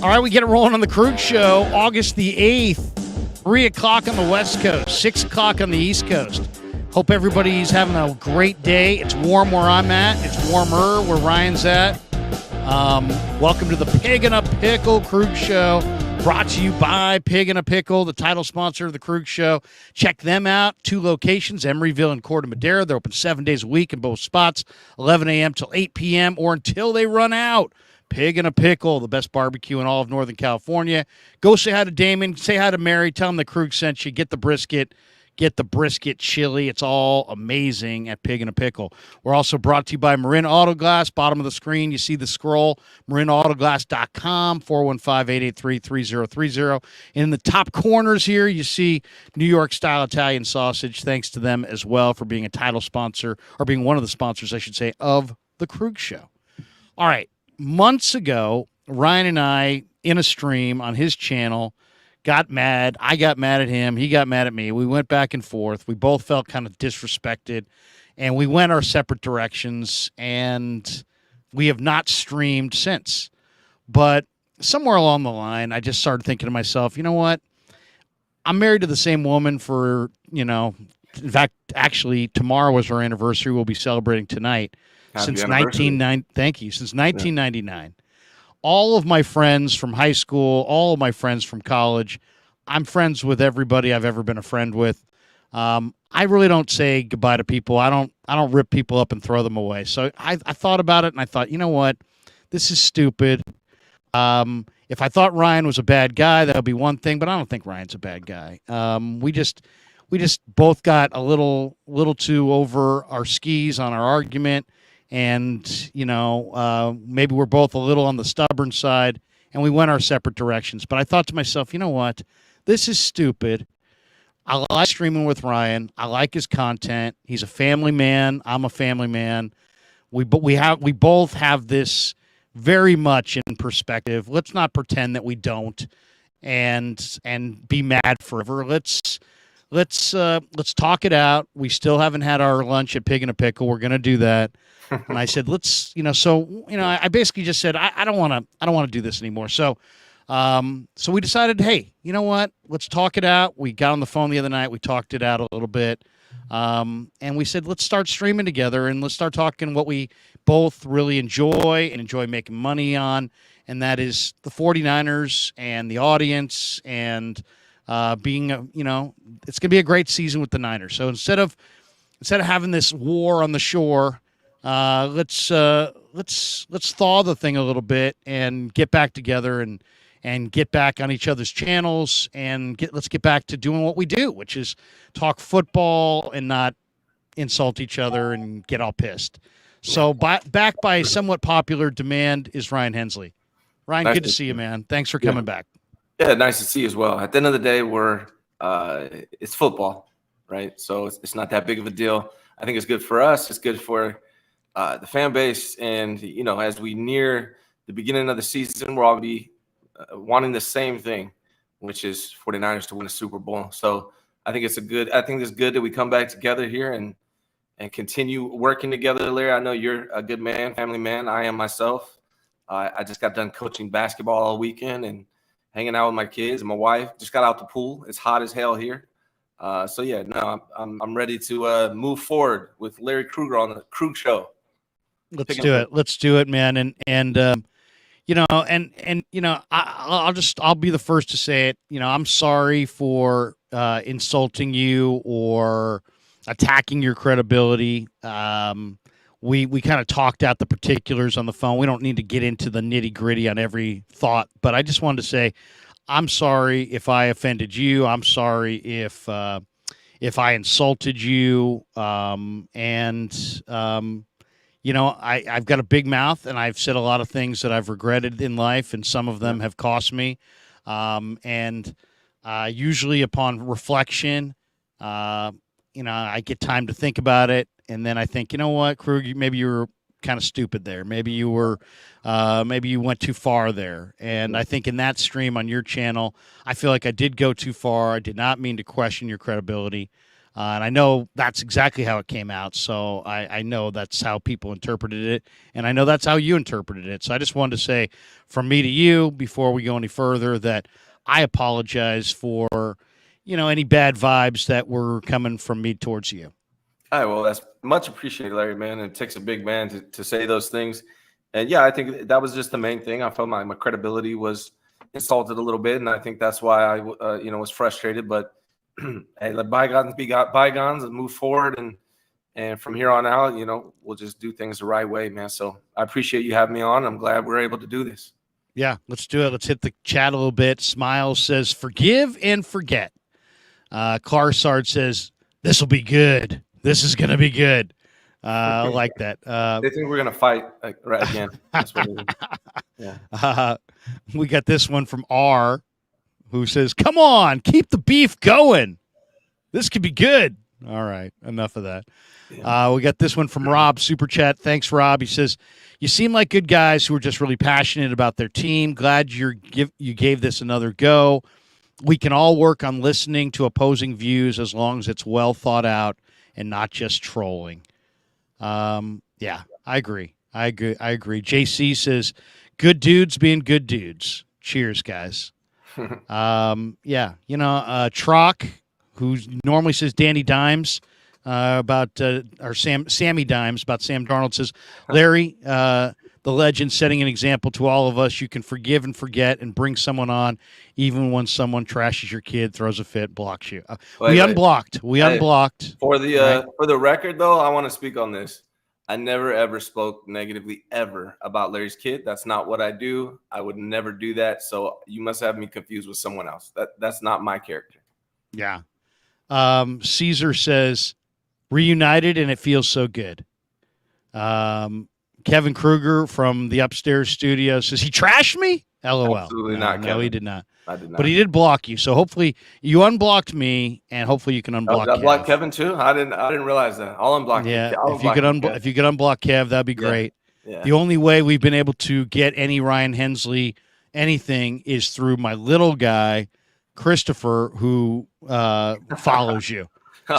All right, we get it rolling on the Krueg Show, August the 8th, 3 o'clock on the West Coast, 6 o'clock on the East Coast. Hope everybody's having a great day. It's warm where I'm at. It's warmer where Ryan's at. Welcome to the Pig and a Pickle Krueg Show, brought to you by Pig and a Pickle, the title sponsor of the Krueg Show. Check them out. 2 locations, Emeryville and Corte Madera. They're open 7 days a week in both spots, 11 a.m. till 8 p.m. or until they run out. Pig and a Pickle, the best barbecue in all of Northern California. Go say hi to Damon. Say hi to Mary. Tell them the Krueg sent you. Get the brisket. Get the brisket chili. It's all amazing at Pig and a Pickle. We're also brought to you by Marin Auto Glass. Bottom of the screen, you see the scroll, marinautoglass.com, 415-883-3030. In the top corners here, you see New York-style Italian sausage. Thanks to them as well for being a title sponsor, or being one of the sponsors, I should say, of the Krueg Show. All right. Months ago, Ryan and I, in a stream on his channel, got mad. I got mad at him. He got mad at me. We went back and forth. We both felt kind of disrespected, and we went our separate directions, and we have not streamed since. But somewhere along the line, I just started thinking to myself, you know what? I'm married to the same woman for, in fact, actually, tomorrow was our anniversary. We'll be celebrating tonight. Since 1999. All of my friends from high school, all of my friends from college, I'm friends with everybody I've ever been a friend with. I really don't say goodbye to people. I don't rip people up and throw them away. So I thought about it, and I thought, you know what? This is stupid. If I thought Ryan was a bad guy, that would be one thing, but I don't think Ryan's a bad guy. We just both got a little too over our skis on our argument. And, maybe we're both a little on the stubborn side, and we went our separate directions. But I thought to myself, you know what? This is stupid. I like streaming with Ryan. I like his content. He's a family man. I'm a family man. We both have this very much in perspective. Let's not pretend that we don't and be mad forever. Let's talk it out. We still haven't had our lunch at Pig and a Pickle. We're going to do that. And I said, I basically just said, I don't want to do this anymore. So we decided, hey, you know what? Let's talk it out. We got on the phone the other night. We talked it out a little bit. And we said, let's start streaming together and let's start talking what we both really enjoy and enjoy making money on. And that is the 49ers and the audience and it's going to be a great season with the Niners. So instead of having this war on the shore, let's thaw the thing a little bit and get back together and get back on each other's channels and let's get back to doing what we do, which is talk football and not insult each other and get all pissed. So back by somewhat popular demand is Ryan Hensley. Ryan, nice good to see you, man. Thanks for coming back. Yeah, nice to see you as well. At the end of the day, it's football, right? So it's not that big of a deal. I think it's good for us. It's good for the fan base. And, as we near the beginning of the season, we're all going to be wanting the same thing, which is 49ers to win a Super Bowl. So I think it's good that we come back together here and continue working together, Larry. I know you're a good man, family man. I am myself. I just got done coaching basketball all weekend and hanging out with my kids and my wife. Just got out the pool. It's hot as hell here. I'm ready to move forward with Larry Krueger on the Krueg Show. Let's do it. Let's do it, man. I'll be the first to say it. I'm sorry for insulting you or attacking your credibility. We kind of talked out the particulars on the phone. We don't need to get into the nitty gritty on every thought, but I just wanted to say, I'm sorry if I offended you. I'm sorry if I insulted you. I've got a big mouth, and I've said a lot of things that I've regretted in life, and some of them have cost me. Usually upon reflection, I get time to think about it, and then I think, you know what, Krug, maybe you were kind of stupid there. Maybe you went too far there. And I think in that stream on your channel, I feel like I did go too far. I did not mean to question your credibility. And I know that's exactly how it came out. So I know that's how people interpreted it. And I know that's how you interpreted it. So I just wanted to say from me to you, before we go any further, that I apologize for, any bad vibes that were coming from me towards you. All right, well, that's much appreciated, Larry, man. It takes a big man to say those things. And yeah, I think that was just the main thing. I felt my credibility was insulted a little bit, and I think that's why I, was frustrated. But hey, let bygones be bygones and move forward. And from here on out, we'll just do things the right way, man. So I appreciate you having me on. I'm glad we're able to do this. Yeah, let's do it. Let's hit the chat a little bit. Smile says, forgive and forget. Carsard says, this will be good. This is going to be good. I like that. They think we're going to fight right again. That's what it is. Yeah. We got this one from R, who says, come on, keep the beef going. This could be good. All right, enough of that. Yeah. We got this one from Rob, Super Chat. Thanks, Rob. He says, you seem like good guys who are just really passionate about their team. Glad you gave this another go. We can all work on listening to opposing views as long as it's well thought out and not just trolling. Yeah, I agree. JC says, good dudes being good dudes. Cheers, guys. Yeah, Trock, who normally says Danny Dimes about or Sammy Dimes about Sam Darnold, says, Larry, the legend, setting an example to all of us. You can forgive and forget and bring someone on, even when someone trashes your kid, throws a fit, blocks you. We unblocked. For the record, though, I want to speak on this. I never, ever spoke negatively ever about Larry's kid. That's not what I do. I would never do that. So you must have me confused with someone else. That's not my character. Yeah. Caesar says, reunited, and it feels so good. Kevin Krueger from the upstairs studio says, he trashed me? LOL. Absolutely not, Kevin. No, he did not. I did not. But he did block you. So hopefully you unblocked me, and hopefully you can unblock Kev. Block Kevin too? I didn't realize that. I'll unblock Kev. Yeah, if you could unblock Kev, that'd be great. Yeah. The only way we've been able to get any Ryan Hensley anything is through my little guy, Christopher, who follows you.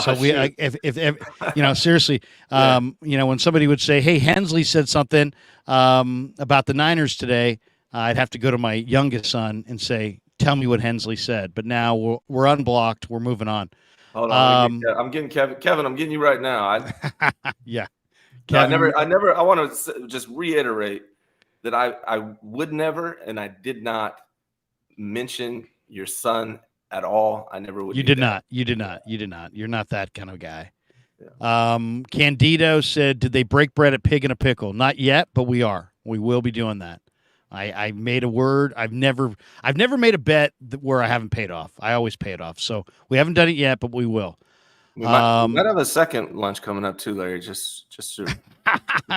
So if seriously, when somebody would say, hey, Hensley said something about the Niners today, I'd have to go to my youngest son and say, tell me what Hensley said. But now we're unblocked. We're moving on. Hold on. I'm getting Kevin. Kevin, I'm getting you right now. Yeah. Kevin, I want to just reiterate that I would never, and I did not mention your son at all. I never would. You did not. You're not that kind of guy. Yeah. Candido said, did they break bread at Pig and a Pickle? Not yet, but we are. We will be doing that. I made a word. I've never made a bet where I haven't paid off. I always pay it off. So we haven't done it yet, but we will. We might have a second lunch coming up too, Larry. Just to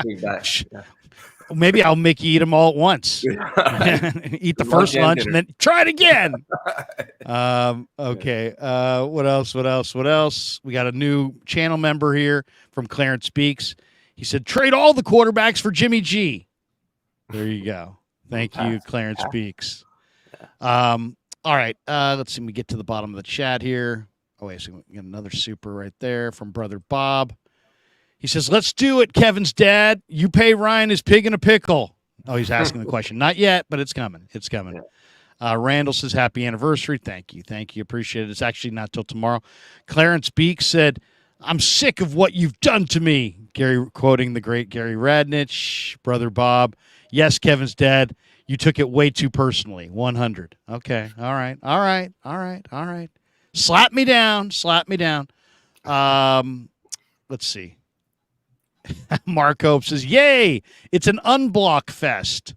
bring back. Yeah. Maybe I'll make you eat them all at once. Eat the first lunch and then try it again. Okay. What else? We got a new channel member here from Clarence Speaks. He said, trade all the quarterbacks for Jimmy G. There you go. Thank you, Clarence Speaks. All right. Let's see. We get to the bottom of the chat here. Oh, wait. So we got another super right there from Brother Bob. He says, let's do it, Kevin's dad. You pay Ryan his Pig in a Pickle. Oh, he's asking the question. Not yet, but it's coming. It's coming. Randall says, happy anniversary. Thank you. Appreciate it. It's actually not till tomorrow. Clarence Beek said, I'm sick of what you've done to me. Gary, quoting the great Gary Radnich. Brother Bob, yes, Kevin's dad. You took it way too personally. 100. Okay. All right. Slap me down. Let's see. Mark Hope says, yay, it's an unblock fest.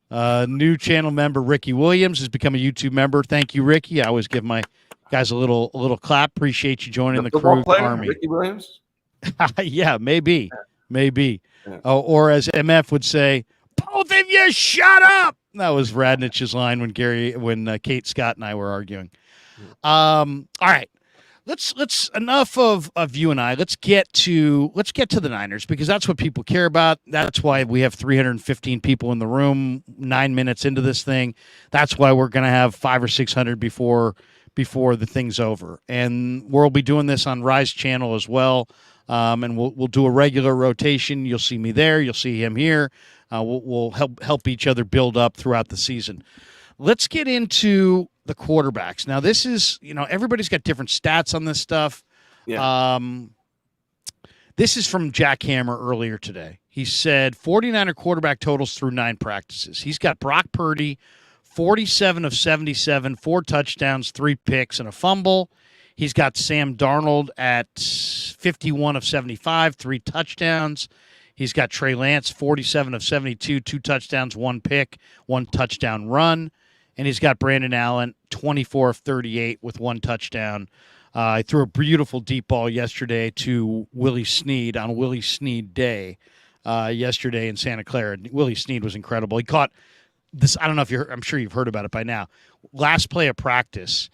New channel member Ricky Williams has become a YouTube member. Thank you, Ricky. I always give my guys a little clap. Appreciate you joining the Krueg Army. Ricky Williams? Yeah, maybe. Yeah. Or as MF would say, both of you shut up. That was Radnich's line when Kate Scott and I were arguing. All right. Let's enough of you and I. Let's get to the Niners, because that's what people care about. That's why we have 315 people in the room 9 minutes into this thing. That's why we're going to have 500 or 600 before before the thing's over. And we'll be doing this on Rise Channel as well. And we'll do a regular rotation. You'll see me there. You'll see him here. We'll help each other build up throughout the season. Let's get into the quarterbacks. Now, this is, everybody's got different stats on this stuff. Yeah. This is from Jack Hammer earlier today. He said 49er quarterback totals through 9 practices. He's got Brock Purdy, 47 of 77, 4 touchdowns, 3 picks, and a fumble. He's got Sam Darnold at 51 of 75, 3 touchdowns. He's got Trey Lance, 47 of 72, 2 touchdowns, 1 pick, 1 touchdown run. And he's got Brandon Allen, 24 of 38 with 1 touchdown. I threw a beautiful deep ball yesterday to Willie Snead on Willie Snead Day yesterday in Santa Clara. Willie Snead was incredible. He caught this. I don't know if I'm sure you've heard about it by now. Last play of practice,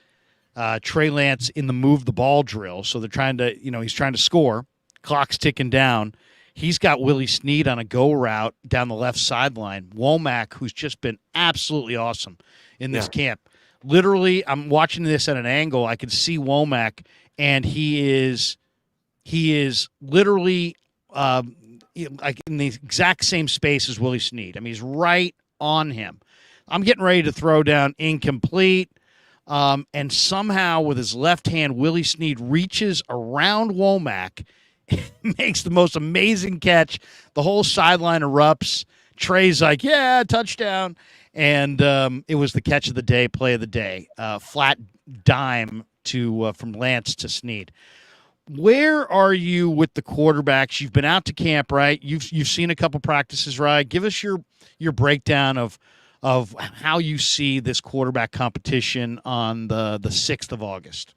Trey Lance in the move the ball drill. So they're trying to, he's trying to score. Clock's ticking down. He's got Willie Snead on a go route down the left sideline. Womack, who's just been absolutely awesome in this camp. Literally, I'm watching this at an angle. I can see Womack, and he is literally like in the exact same space as Willie Snead. I mean, he's right on him. I'm getting ready to throw down incomplete, and somehow with his left hand, Willie Snead reaches around Womack, makes the most amazing catch. The whole sideline erupts. Trey's like, yeah, touchdown. And it was the catch of the day, play of the day. Flat dime from Lance to Snead. Where are you with the quarterbacks? You've been out to camp, right? You've seen a couple practices, right? Give us your breakdown of how you see this quarterback competition on the 6th of August.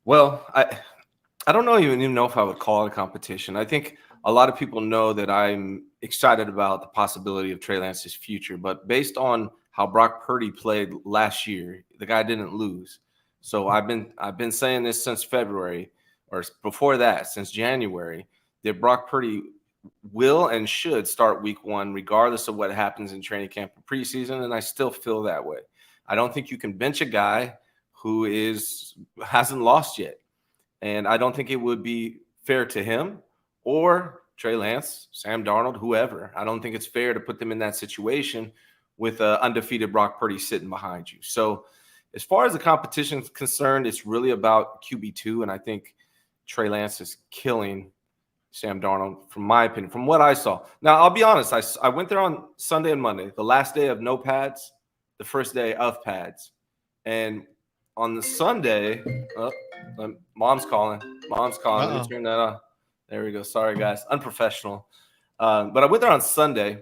Well, I don't even know if I would call it a competition. I think a lot of people know that I'm excited about the possibility of Trey Lance's future, but based on how Brock Purdy played last year, the guy didn't lose. So I've been saying this since February, or before that, since January, that Brock Purdy will and should start week 1, regardless of what happens in training camp or preseason, and I still feel that way. I don't think you can bench a guy who hasn't lost yet, and I don't think it would be fair to him or Trey Lance, Sam Darnold, whoever. I don't think it's fair to put them in that situation with an undefeated Brock Purdy sitting behind you. So as far as the competition is concerned, it's really about QB2, and I think Trey Lance is killing Sam Darnold, from my opinion, from what I saw. Now, I'll be honest. I went there on Sunday and Monday, the last day of no pads, the first day of pads. And on the Sunday, mom's calling. Let me turn that on. There we go. Sorry, guys. Unprofessional. But I went there on Sunday,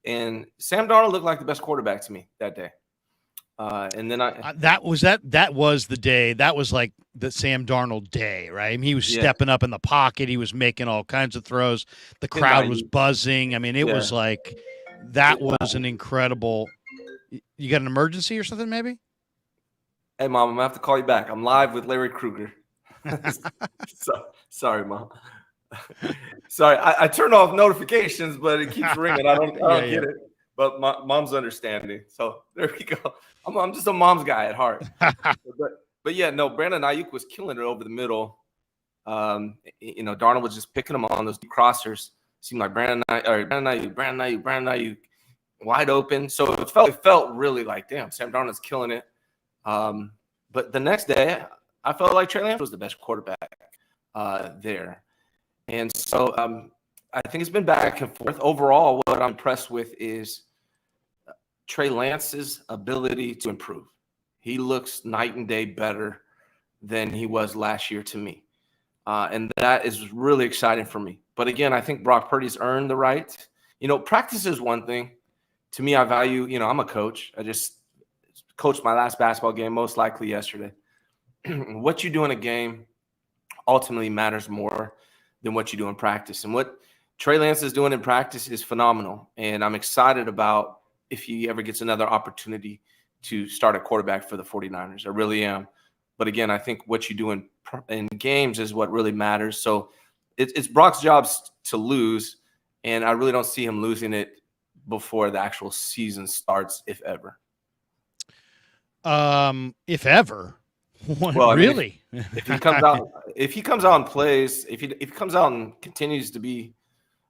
and Sam Darnold looked like the best quarterback to me that day. And then that was the day. That was like the Sam Darnold day, right? I mean, he was stepping up in the pocket. He was making all kinds of throws. The crowd was buzzing. I mean, it was like that was an incredible. You got an emergency or something, maybe? Hey, Mom, I'm gonna have to call you back. I'm live with Larry Krueger. Sorry, Mom. Sorry, I turned off notifications, but it keeps ringing. I don't get it. But Mom's understanding. So there we go. I'm just a mom's guy at heart. but yeah, no, Brandon Ayuk was killing it over the middle. Darnold was just picking them on those deep crossers. Seemed like Brandon Ayuk, wide open. So it felt really like, damn, Sam Darnold's killing it. But the next day, I felt like Trey Lance was the best quarterback there. And so I think it's been back and forth. Overall, what I'm impressed with is Trey Lance's ability to improve. He looks night and day better than he was last year to me. And that is really exciting for me. But again, I think Brock Purdy's earned the right. Practice is one thing. To me, I value, I'm a coach. I just coached my last basketball game, most likely yesterday. What you do in a game ultimately matters more than what you do in practice. And what Trey Lance is doing in practice is phenomenal. And I'm excited about if he ever gets another opportunity to start a quarterback for the 49ers. I really am. But again, I think what you do in games is what really matters. So it's Brock's job to lose, and I really don't see him losing it before the actual season starts, if ever. If ever. What, Well, I mean, really? if he comes out, if he comes out and plays, if he comes out and continues to be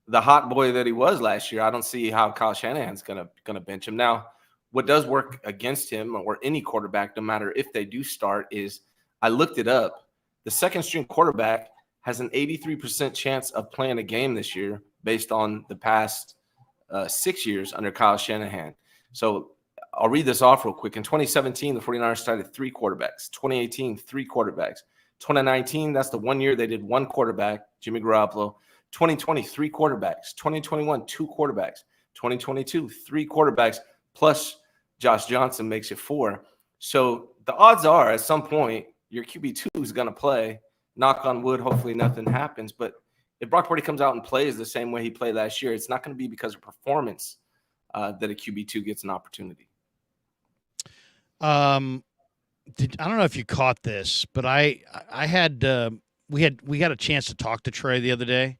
the hot boy that he was last year, I don't see how Kyle Shanahan's gonna bench him. Now, what does work against him or any quarterback, no matter if they do start, is I looked it up. The second string quarterback has an 83% chance of playing a game this year based on the past 6 years under Kyle Shanahan. So I'll read this off real quick. In 2017, the 49ers started 3 quarterbacks. 2018, 3 quarterbacks. 2019, that's the 1 year they did 1 quarterback, Jimmy Garoppolo. 2020, 3 quarterbacks. 2021, 2 quarterbacks. 2022, 3 quarterbacks, plus Josh Johnson makes it 4. So the odds are at some point your QB2 is going to play. Knock on wood, hopefully nothing happens. But if Brock Purdy comes out and plays the same way he played last year, it's not going to be because of performance that a QB2 gets an opportunity. I don't know if you caught this, but I had we got a chance to talk to Trey the other day,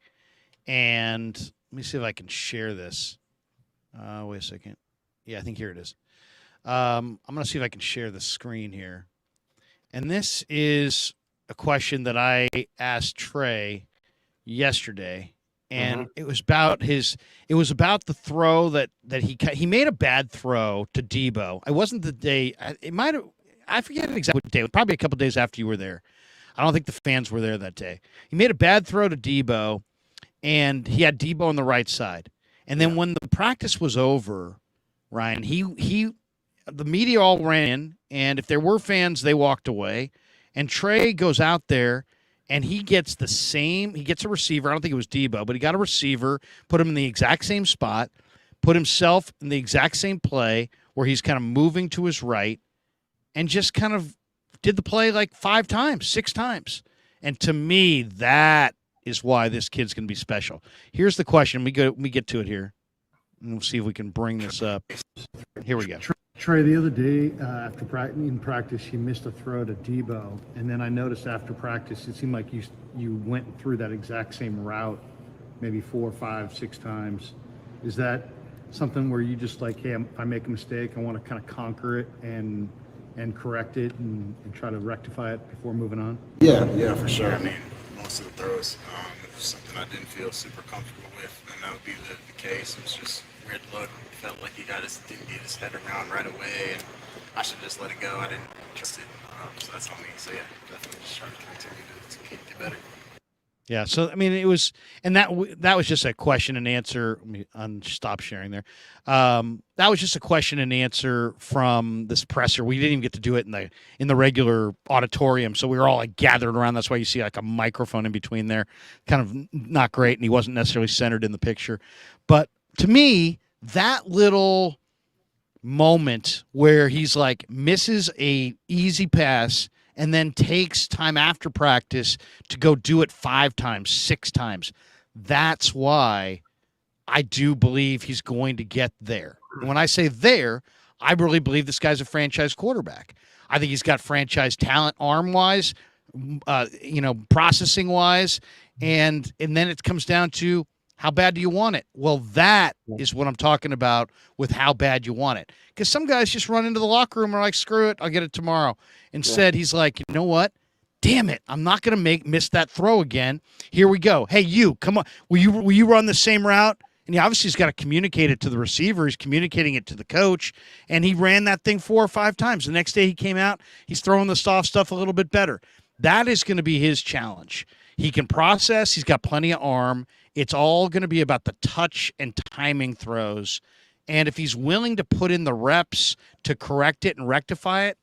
and let me see if I can share this. Wait a second. Yeah, I think here it is. I'm gonna see if I can share the screen here, and this is a question that I asked Trey yesterday, and it was about the throw that he made a bad throw to Debo. It wasn't the day. It might have. I forget exactly what day. Probably a couple days after you were there. I don't think the fans were there that day. He made a bad throw to Debo, and he had Debo on the right side. And then when the practice was over, Ryan, the media all ran in, and if there were fans, they walked away. And Trey goes out there, and he gets a receiver. I don't think it was Debo, but he got a receiver, put him in the exact same spot, put himself in the exact same play where he's kind of moving to his right, and just kind of did the play like 5 times, 6 times. And to me, that is why this kid's going to be special. Here's the question. We get to it here, and we'll see if we can bring this up. Here we go. Trey, the other day after in practice, you missed a throw to Debo, and then I noticed after practice, it seemed like you went through that exact same route, maybe 4, 5, 6 times. Is that something where you just like, hey, if I make a mistake, I want to kind of conquer it and correct it and try to rectify it before moving on? Yeah, for sure. I mean, most of the throws, it was something I didn't feel super comfortable with, and that would be the case. It was just weird look. Felt like he didn't get his head around right away, and I should just let it go. I didn't trust it, so that's on me. So yeah, definitely just trying to continue to get better. Yeah, so I mean, it was, and that was just a question and answer. Let me stop sharing there. That was just a question and answer from this presser. We didn't even get to do it in the regular auditorium, so we were all like gathered around. That's why you see like a microphone in between there, kind of not great, and he wasn't necessarily centered in the picture. But to me, that little moment where he's like misses a easy pass and then takes time after practice to go do it 5 times, 6 times. That's why I do believe he's going to get there. And when I say there, I really believe this guy's a franchise quarterback. I think he's got franchise talent arm-wise, processing-wise, and then it comes down to how bad do you want it? Well, that is what I'm talking about with how bad you want it. Because some guys just run into the locker room and are like, screw it, I'll get it tomorrow. Instead, he's like, you know what? Damn it, I'm not going to miss that throw again. Here we go. Hey, you, come on. Will you run the same route? And he obviously has got to communicate it to the receiver. He's communicating it to the coach. And he ran that thing 4 or 5 times. The next day he came out, he's throwing the soft stuff a little bit better. That is going to be his challenge. He can process. He's got plenty of arm. It's all going to be about the touch and timing throws. And if he's willing to put in the reps to correct it and rectify it,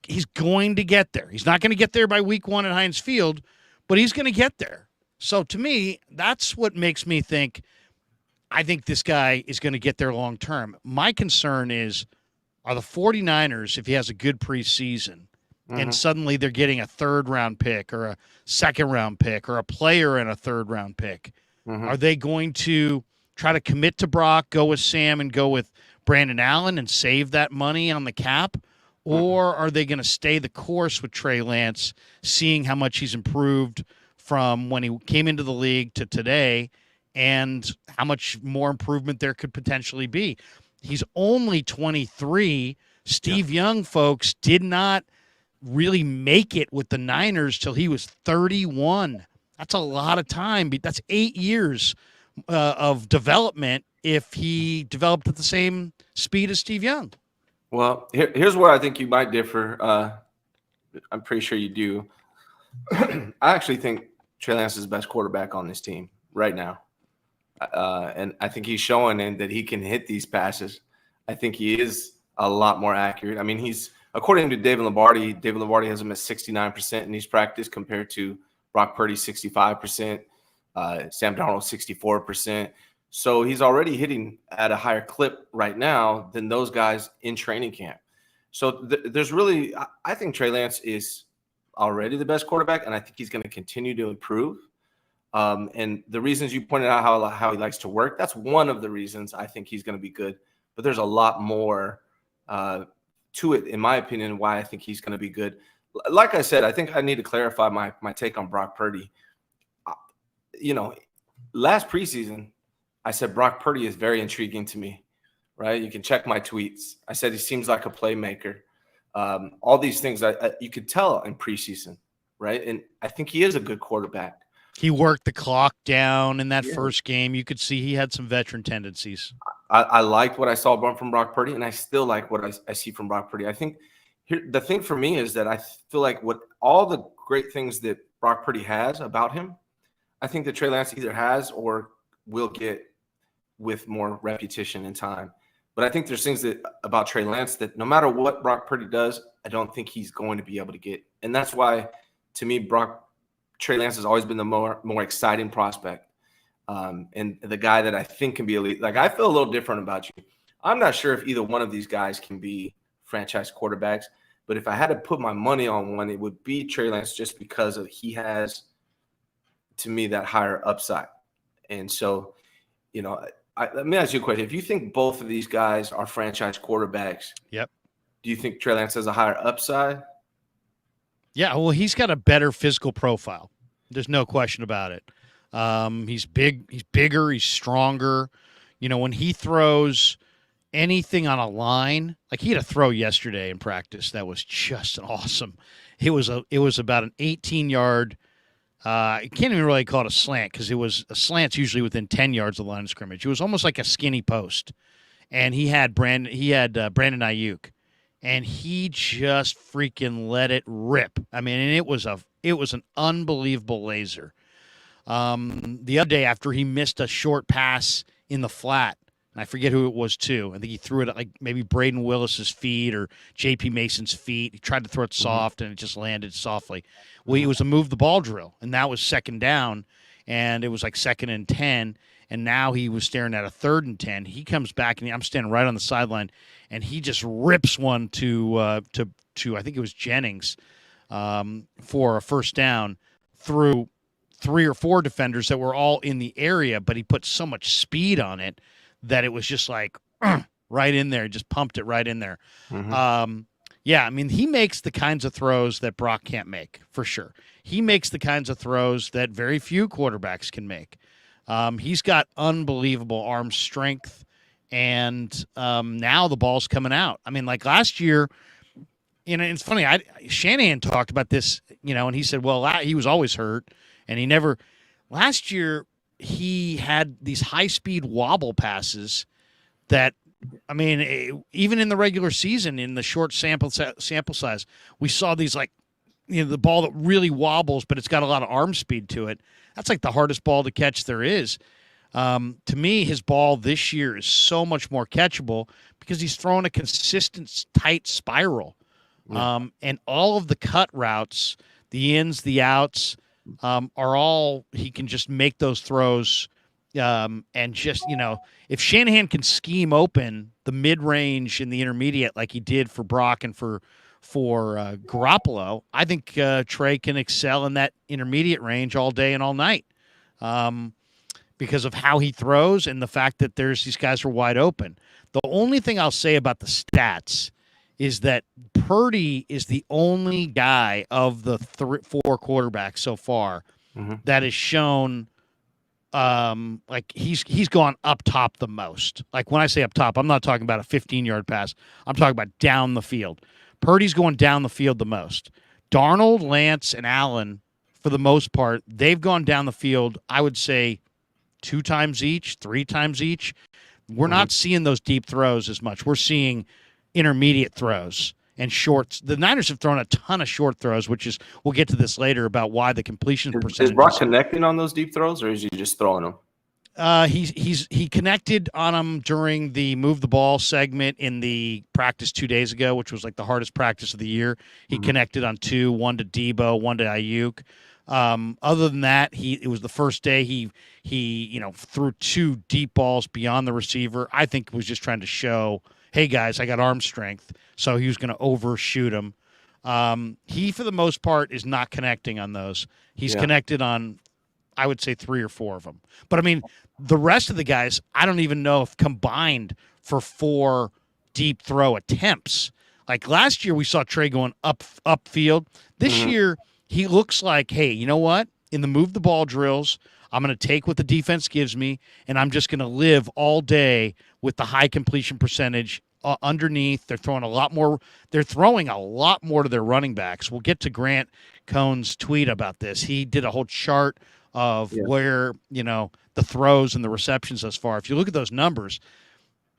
he's going to get there. He's not going to get there by week 1 at Heinz Field, but he's going to get there. So to me, that's what makes me think I think this guy is going to get there long term. My concern is, are the 49ers, if he has a good preseason, and suddenly they're getting a 3rd-round pick or a 2nd-round pick or a player in a 3rd-round pick, are they going to try to commit to Brock, go with Sam, and go with Brandon Allen and save that money on the cap? Or are they going to stay the course with Trey Lance, seeing how much he's improved from when he came into the league to today and how much more improvement there could potentially be? He's only 23, Steve Young, folks, did not really make it with the Niners till he was 31. That's a lot of time. That's 8 years of development if he developed at the same speed as Steve Young. Well, here's where I think you might differ. I'm pretty sure you do. I actually think Trey Lance is the best quarterback on this team right now. And I think he's showing that he can hit these passes. I think he is a lot more accurate. I mean, he's, according to David Lombardi has him at 69% in these practice compared to Brock Purdy 65%, Sam Darnold 64%. So he's already hitting at a higher clip right now than those guys in training camp. So there's really, I think Trey Lance is already the best quarterback, and I think he's going to continue to improve. And the reasons you pointed out how he likes to work, that's one of the reasons I think he's going to be good. But there's a lot more to it, in my opinion, why I think he's going to be good. Like I said, I think I need to clarify my take on Brock Purdy. Last preseason, I said Brock Purdy is very intriguing to me, right? You can check my tweets. I said he seems like a playmaker. All these things you could tell in preseason, right? And I think he is a good quarterback. He worked the clock down in that first game. You could see he had some veteran tendencies. I liked what I saw from Brock Purdy, and I still like what I see from Brock Purdy. I think the thing for me is that I feel like what all the great things that Brock Purdy has about him, I think that Trey Lance either has or will get with more repetition and time. But I think there's things about Trey Lance that no matter what Brock Purdy does, I don't think he's going to be able to get. And that's why, to me, Trey Lance has always been the more exciting prospect, and the guy that I think can be elite. Like, I feel a little different about you. I'm not sure if either one of these guys can be franchise quarterbacks, but if I had to put my money on one, it would be Trey Lance, just because he has, to me, that higher upside. And so, let me ask you a question. If you think both of these guys are franchise quarterbacks, yep, do you think Trey Lance has a higher upside? Yeah, well, he's got a better physical profile. There's no question about it. He's bigger, he's stronger. When he throws anything on a line, like he had a throw yesterday in practice that was just awesome. It was about an 18-yard. I can't even really call it a slant, because it was a slant's usually within 10 yards of the line of scrimmage. It was almost like a skinny post, and he had Brandon Ayuk. And he just freaking let it rip. I mean, and it was an unbelievable laser. The other day, after he missed a short pass in the flat, and I forget who it was to. I think he threw it at like maybe Braden Willis's feet or J.P. Mason's feet. He tried to throw it soft, and it just landed softly. Well, it was a move the ball drill, and that was second down, and it was like 2nd and 10. And now he was staring at a 3rd and 10. He comes back, and I'm standing right on the sideline, and he just rips one to I think it was Jennings for a first down through 3 or 4 defenders that were all in the area, but he put so much speed on it that it was just like right in there, just pumped it right in there. Mm-hmm. I mean, he makes the kinds of throws that Brock can't make, for sure. He makes the kinds of throws that very few quarterbacks can make. He's got unbelievable arm strength, and now the ball's coming out. I mean, like last year, it's funny. Shanahan talked about this, and he said, well, he was always hurt, and he never – last year he had these high-speed wobble passes that, I mean, even in the regular season, in the short sample size, we saw these like, the ball that really wobbles, but it's got a lot of arm speed to it. That's like the hardest ball to catch there is. To me, his ball this year is so much more catchable because he's throwing a consistent, tight spiral. Yeah. And all of the cut routes, the ins, the outs, are all, he can just make those throws. And just, if Shanahan can scheme open the mid-range and the intermediate like he did for Brock and for Garoppolo, I think Trey can excel in that intermediate range all day and all night because of how he throws and the fact that these guys are wide open. The only thing I'll say about the stats is that Purdy is the only guy of the 4 quarterbacks so far that has shown like he's gone up top the most. Like when I say up top, I'm not talking about a 15-yard pass. I'm talking about down the field. Purdy's going down the field the most. Darnold, Lance, and Allen, for the most part, they've gone down the field, I would say 2 times each, 3 times each. We're not seeing those deep throws as much. We're seeing intermediate throws and shorts. The Niners have thrown a ton of short throws, which is, we'll get to this later about why the completion percentage. Is Brock connecting on those deep throws, or is he just throwing them? He connected on them during the move the ball segment in the practice 2 days ago, which was like the hardest practice of the year. He connected on 2, one to Debo, one to Ayuk. Other than that, it was the first day he threw 2 deep balls beyond the receiver. I think was just trying to show, hey guys, I got arm strength. So he was going to overshoot him. He, for the most part, is not connecting on those. He's connected on, I would say, 3 or 4 of them. But I mean, the rest of the guys, I don't even know if combined for 4 deep throw attempts. Like last year, we saw Trey going upfield. This year, he looks like, hey, you know what? In the move the ball drills, I'm going to take what the defense gives me, and I'm just going to live all day with the high completion percentage underneath. They're throwing a lot more. They're throwing a lot more to their running backs. We'll get to Grant Cohn's tweet about this. He did a whole chart of where, the throws and the receptions thus far. If you look at those numbers,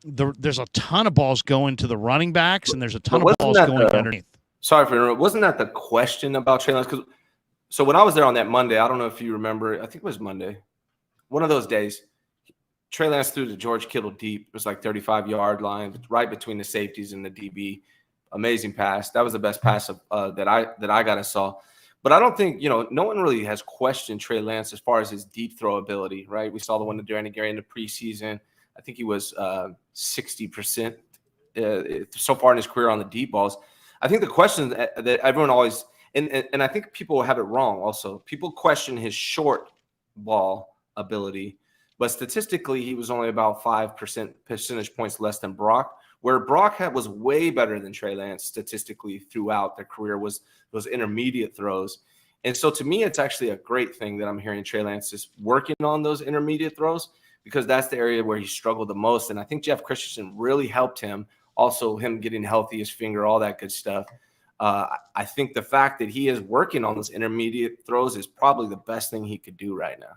there's a ton of balls going to the running backs, and there's a ton of balls going underneath. Sorry for interrupting. Wasn't that the question about Trey Lance? So when I was there on that Monday, I don't know if you remember, I think it was Monday, one of those days, Trey Lance threw to George Kittle deep. It was like 35-yard line, right between the safeties and the DB. Amazing pass. That was the best pass that I got to saw. But I don't think, no one really has questioned Trey Lance as far as his deep throw ability, right? We saw the one to Darren Gary in the preseason. I think he was 60% so far in his career on the deep balls. I think the question that everyone always and I think people have it wrong also. People question his short ball ability, but statistically he was only about 5% points less than Brock. Where Brock was way better than Trey Lance statistically throughout their career was those intermediate throws. And so to me, it's actually a great thing that I'm hearing Trey Lance is working on those intermediate throws, because that's the area where he struggled the most. And I think Jeff Christensen really helped him. Also, him getting healthy, his finger, all that good stuff. I think the fact that he is working on those intermediate throws is probably the best thing he could do right now.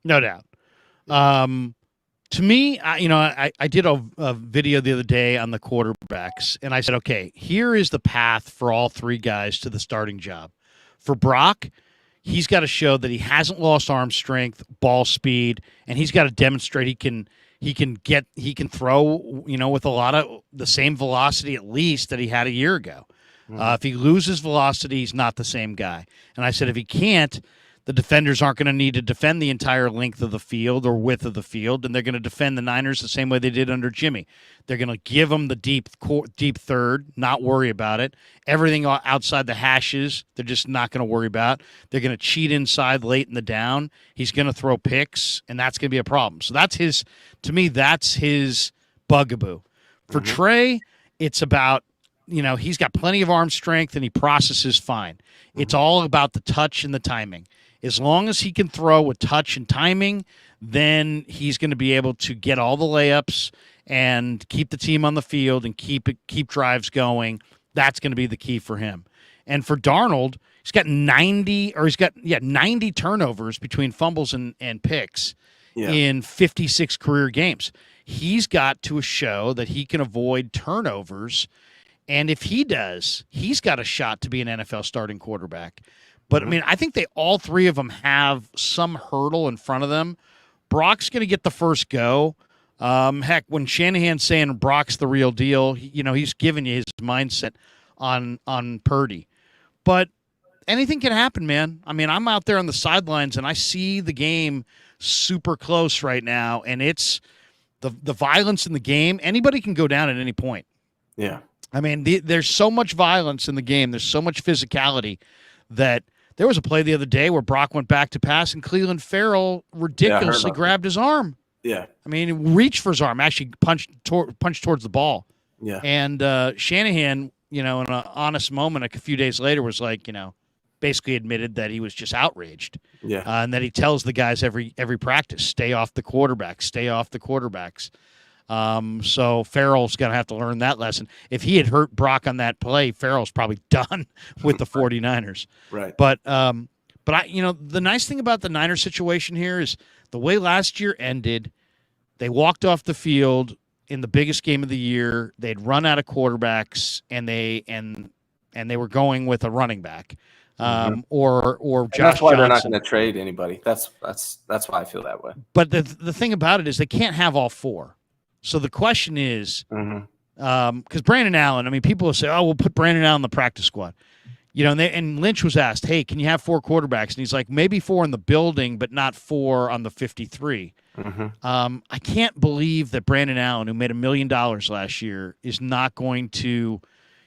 No doubt. To me, I did a video the other day on the quarterbacks, and I said, okay, here is the path for all 3 guys to the starting job. For Brock, he's got to show that he hasn't lost arm strength, ball speed, and he's got to demonstrate he can throw, with a lot of the same velocity at least that he had a year ago. If he loses velocity, he's not the same guy. And I said, if he can't, the defenders aren't going to need to defend the entire length of the field or width of the field, and they're going to defend the Niners the same way they did under Jimmy. They're going to give them the deep third, not worry about it. Everything outside the hashes, they're just not going to worry about. They're going to cheat inside late in the down. He's going to throw picks, and that's going to be a problem. So that's his bugaboo. For Trey, it's about, he's got plenty of arm strength and he processes fine. It's all about the touch and the timing. As long as he can throw with touch and timing, then he's going to be able to get all the layups and keep the team on the field and keep drives going. That's going to be the key for him. And for Darnold, he's got 90 turnovers between fumbles and picks in 56 career games. He's got to show that he can avoid turnovers. And if he does, he's got a shot to be an NFL starting quarterback. But, I mean, I think all 3 of them have some hurdle in front of them. Brock's going to get the first go. Heck, when Shanahan's saying Brock's the real deal, he's giving you his mindset on Purdy. But anything can happen, man. I mean, I'm out there on the sidelines, and I see the game super close right now, and it's the violence in the game. Anybody can go down at any point. Yeah. I mean, there's so much violence in the game. There's so much physicality that there was a play the other day where Brock went back to pass and Cleveland Farrell ridiculously grabbed his arm. Yeah. I mean, he reached for his arm, actually punched towards the ball. Yeah. And Shanahan, in an honest moment a few days later was like, basically admitted that he was just outraged. Yeah. And that he tells the guys every practice, stay off the quarterbacks, stay off the quarterbacks. So Farrell's going to have to learn that lesson. If he had hurt Brock on that play, Farrell's probably done with the 49ers. Right. But the nice thing about the Niners situation here is the way last year ended, they walked off the field in the biggest game of the year. They'd run out of quarterbacks, and they were going with a running back, or And Josh that's why they're not Johnson. going to trade anybody. That's why I feel that way. But the thing about it is they can't have all four. So the question is, because Brandon Allen, I mean, people will say, "Oh, we'll put Brandon Allen in the practice squad." And Lynch was asked, "Hey, can you have four quarterbacks?" And he's like, "Maybe four in the building, but not four on the 53." I can't believe that Brandon Allen, who made $1 million last year, is not going to.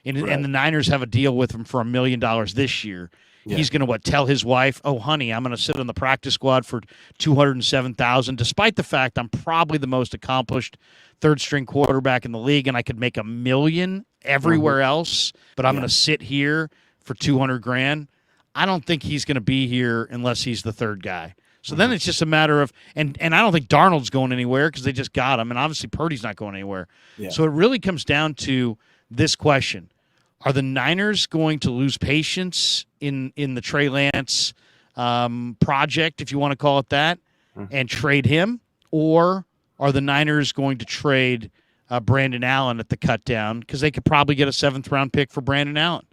And the Niners have a deal with him for $1 million this year. Yeah. He's going to tell his wife, "Oh, honey, I'm going to sit on the practice squad for $207,000," despite the fact I'm probably the most accomplished third-string quarterback in the league, and I could make $1 million everywhere else, but I'm going to sit here for $200,000. I don't think he's going to be here unless he's the third guy. So then it's just a matter of, and I don't think Darnold's going anywhere because they just got him, and obviously Purdy's not going anywhere. Yeah. So it really comes down to this question. Are the Niners going to lose patience in the Trey Lance project, if you want to call it that, and trade him? Or are the Niners going to trade Brandon Allen at the cut down because they could probably get a 7th-round pick for Brandon Allen?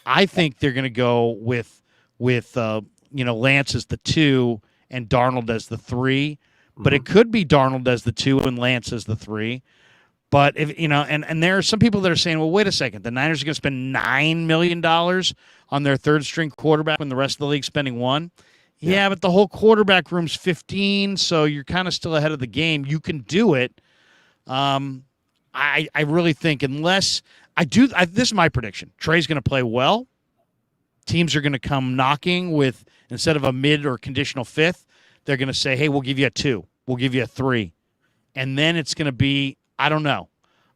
I think they're going to go with Lance as the 2 and Darnold as the 3. But it could be Darnold as the 2 and Lance as the 3. But if and there are some people that are saying, well, wait a second, the Niners are going to spend $9 million on their third-string quarterback when the rest of the league's spending $1 million. Yeah, but the whole quarterback room's 15, so you're kind of still ahead of the game. You can do it. I really think unless this is my prediction. Trey's going to play well. Teams are going to come knocking with, instead of a mid or conditional 5th, they're going to say, hey, we'll give you a 2. We'll give you a 3. And then it's going to be, I don't know.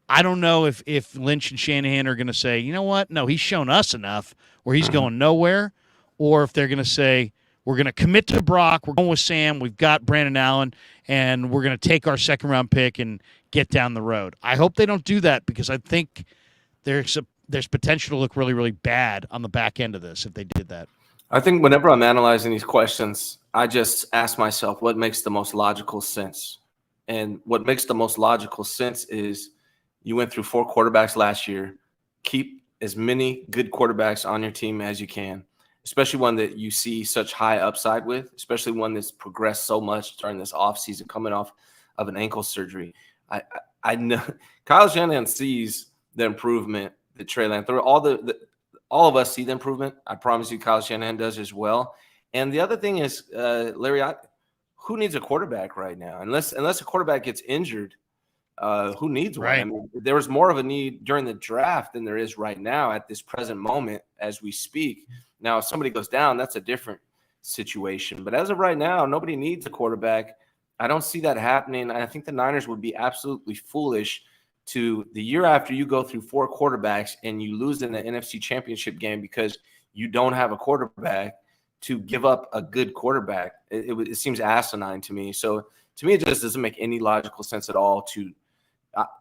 I don't know if Lynch and Shanahan are going to say, you know what? No, he's shown us enough where he's going nowhere. Or if they're going to say, we're going to commit to Brock. We're going with Sam. We've got Brandon Allen. And we're going to take our 2nd-round pick and get down the road. I hope they don't do that because I think there's potential to look really, really bad on the back end of this if they did that. I think whenever I'm analyzing these questions, I just ask myself what makes the most logical sense. And what makes the most logical sense is you went through 4 quarterbacks last year. Keep as many good quarterbacks on your team as you can, especially one that you see such high upside with, especially one that's progressed so much during this offseason coming off of an ankle surgery. I know Kyle Shanahan sees the improvement that Trey Lance, all of us see the improvement. I promise you Kyle Shanahan does as well. And the other thing is, Larry, who needs a quarterback right now? Unless a quarterback gets injured, who needs one? Right. I mean, there was more of a need during the draft than there is right now at this present moment as we speak. Now, if somebody goes down, that's a different situation. But as of right now, nobody needs a quarterback. I don't see that happening. I think the Niners would be absolutely foolish to the year after you go through 4 quarterbacks and you lose in the NFC Championship game because you don't have a quarterback to give up a good quarterback. It seems asinine to me. So to me, it just doesn't make any logical sense at all to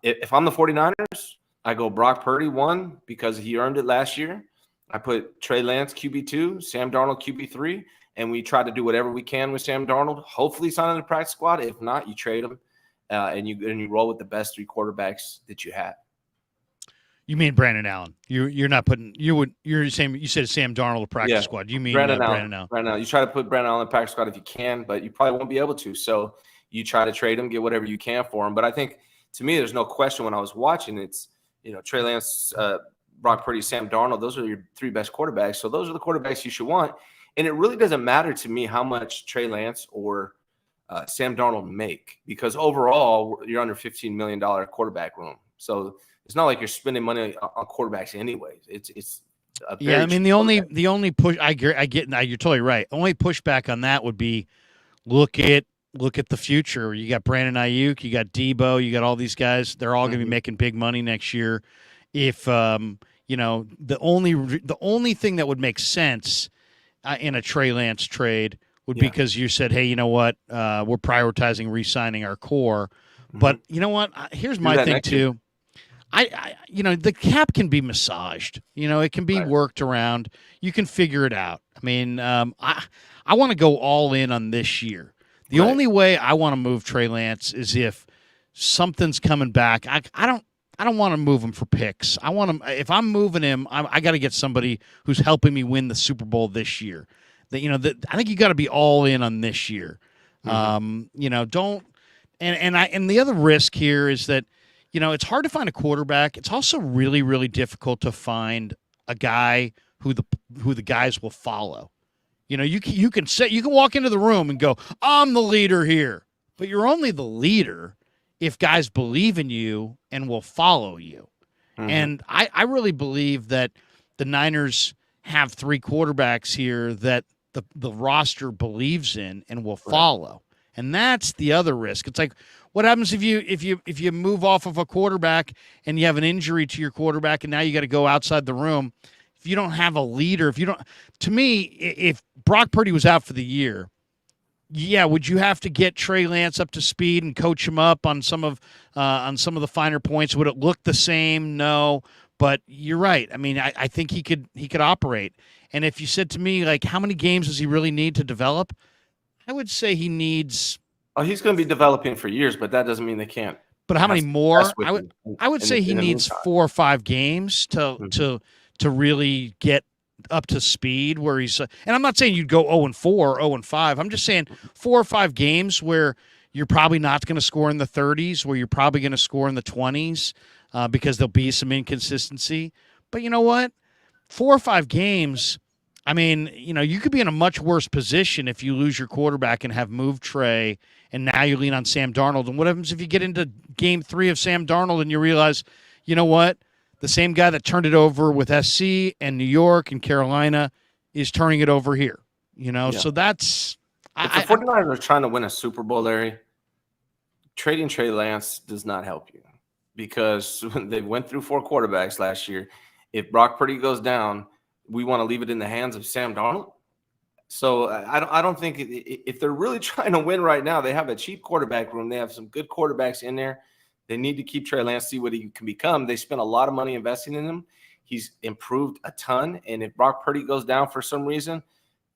if I'm the 49ers, I go Brock Purdy 1 because he earned it last year. I put Trey Lance QB2, Sam Darnold QB3, and we try to do whatever we can with Sam Darnold. Hopefully he's on the practice squad. If not, you trade him and you roll with the best 3 quarterbacks that you have. You mean Brandon Allen? You're not putting you're saying you said Sam Darnold the practice squad. You mean Brandon Allen? Brandon Allen. You try to put Brandon Allen in the practice squad if you can, but you probably won't be able to. So you try to trade him, get whatever you can for him. But I think to me, there's no question when I was watching, it's Trey Lance, Brock Purdy, Sam Darnold. Those are your 3 best quarterbacks. So those are the quarterbacks you should want. And it really doesn't matter to me how much Trey Lance or Sam Darnold make because overall you're under $15 million quarterback room. So it's not like you're spending money on quarterbacks anyways. It's I mean the only push I get now, you're totally right. Only pushback on that would be look at the future. You got Brandon Ayuk, you got Debo, you got all these guys. They're all going to be making big money next year. If the only thing that would make sense in a Trey Lance trade would be because you said, hey, you know what? We're prioritizing re-signing our core. But you know what? Here's my thing too. The cap can be massaged. It can be worked around. You can figure it out. I mean, I want to go all in on this year. The only way I want to move Trey Lance is if something's coming back. I don't want to move him for picks. I want him. If I'm moving him, I got to get somebody who's helping me win the Super Bowl this year. I think you got to be all in on this year. Don't. And the other risk here is that, it's hard to find a quarterback. It's also really, really difficult to find a guy who the guys will follow. You can walk into the room and go, I'm the leader here, but you're only the leader if guys believe in you and will follow you. And I really believe that the Niners have 3 quarterbacks here that the roster believes in and will follow. And that's the other risk. It's like, what happens if you move off of a quarterback and you have an injury to your quarterback and now you got to go outside the room? If you don't have a leader, to me, if Brock Purdy was out for the year, would you have to get Trey Lance up to speed and coach him up on some of the finer points? Would it look the same? No, but you're right. I mean, I think he could operate. And if you said to me, like, how many games does he really need to develop? I would say he needs. Oh, he's going to be developing for years, but that doesn't mean they can't. But how many more? I would say he needs 4 or 5 games to really get up to speed where he's. And I'm not saying you'd go 0-4 or 0-5. I'm just saying 4 or 5 games where you're probably not going to score in the 30s, where you're probably going to score in the 20s because there'll be some inconsistency. But you know what? 4 or 5 games. I mean, you could be in a much worse position if you lose your quarterback and have moved Trey, and now you lean on Sam Darnold. And what happens if you get into game 3 of Sam Darnold and you realize, you know what? The same guy that turned it over with SC and New York and Carolina is turning it over here. So that's if the 49ers are trying to win a Super Bowl, Larry, trading Trey Lance does not help you because they went through 4 quarterbacks last year. If Brock Purdy goes down, we want to leave it in the hands of Sam Darnold. So I don't think if they're really trying to win right now, they have a cheap quarterback room. They have some good quarterbacks in there. They need to keep Trey Lance, see what he can become. They spent a lot of money investing in him. He's improved a ton. And if Brock Purdy goes down for some reason,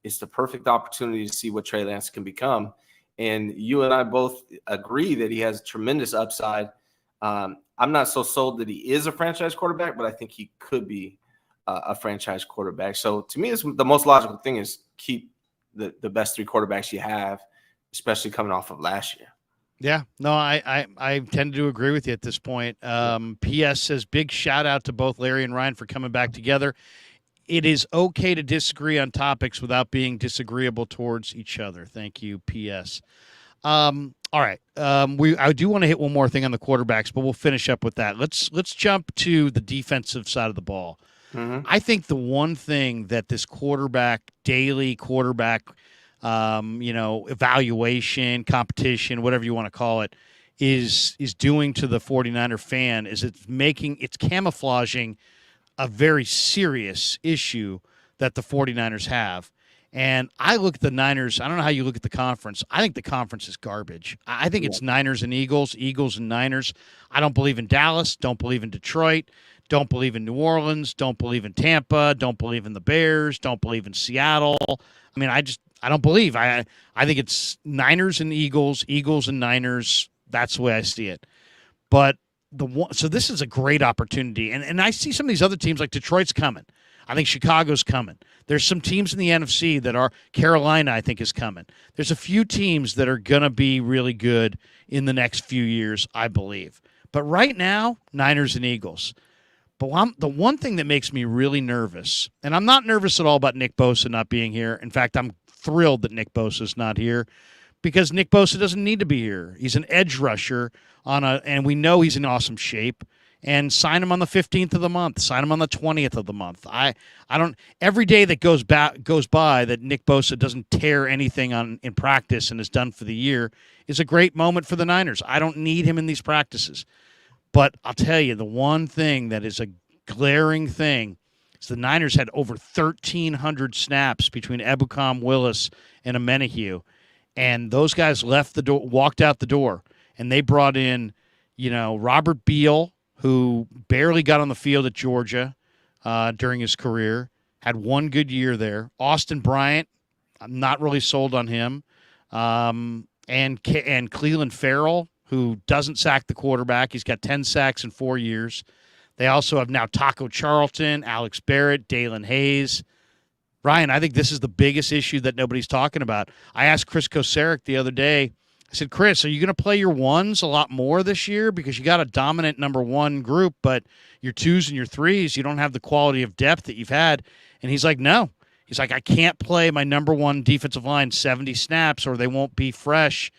it's the perfect opportunity to see what Trey Lance can become. And you and I both agree that he has tremendous upside. I'm not so sold that he is a franchise quarterback, but I think he could be a franchise quarterback. So to me, it's the most logical thing is keep the best 3 quarterbacks you have, especially coming off of last year. Yeah, no, I tend to agree with you at this point. PS says, big shout out to both Larry and Ryan for coming back together. It is okay to disagree on topics without being disagreeable towards each other. Thank you, PS. All right. I do want to hit one more thing on the quarterbacks, but we'll finish up with that. Let's jump to the defensive side of the ball. I think the one thing that this daily quarterback, evaluation, competition, whatever you want to call it, is doing to the 49er fan is it's camouflaging a very serious issue that the 49ers have. And I look at the Niners. I don't know how you look at the conference. I think the conference is garbage. I think it's Niners and Eagles, Eagles and Niners. I don't believe in Dallas, don't believe in Detroit, don't believe in New Orleans, don't believe in Tampa, don't believe in the Bears, don't believe in Seattle. I mean, I don't believe. I think it's Niners and Eagles, Eagles and Niners. That's the way I see it. But so this is a great opportunity. And I see some of these other teams like Detroit's coming. I think Chicago's coming. There's some teams in the NFC that are Carolina, I think, is coming. There's a few teams that are going to be really good in the next few years, I believe. But right now, Niners and Eagles. But the one thing that makes me really nervous, and I'm not nervous at all about Nick Bosa not being here. In fact, I'm thrilled that Nick Bosa is not here because Nick Bosa doesn't need to be here. He's an edge rusher and we know he's in awesome shape. And sign him on the 15th of the month. Sign him on the 20th of the month. I don't. Every day that goes by that Nick Bosa doesn't tear anything in practice and is done for the year is a great moment for the Niners. I don't need him in these practices. But I'll tell you, the one thing that is a glaring thing So the Niners had over 1,300 snaps between Ebukam, Willis, and Amenahue, and those guys left the door, walked out the door, and they brought in, Robert Beal, who barely got on the field at Georgia during his career, had one good year there. Austin Bryant, I'm not really sold on him, and Cleveland Farrell, who doesn't sack the quarterback. He's got 10 sacks in 4 years. They also have now Taco Charlton, Alex Barrett, Dalen Hayes. Ryan, I think this is the biggest issue that nobody's talking about. I asked Chris Kosarek the other day, I said, Chris, are you going to play your ones a lot more this year? Because you got a dominant number one group, but your twos and your threes, you don't have the quality of depth that you've had. And he's like, no. He's like, I can't play my number one defensive line 70 snaps or they won't be fresh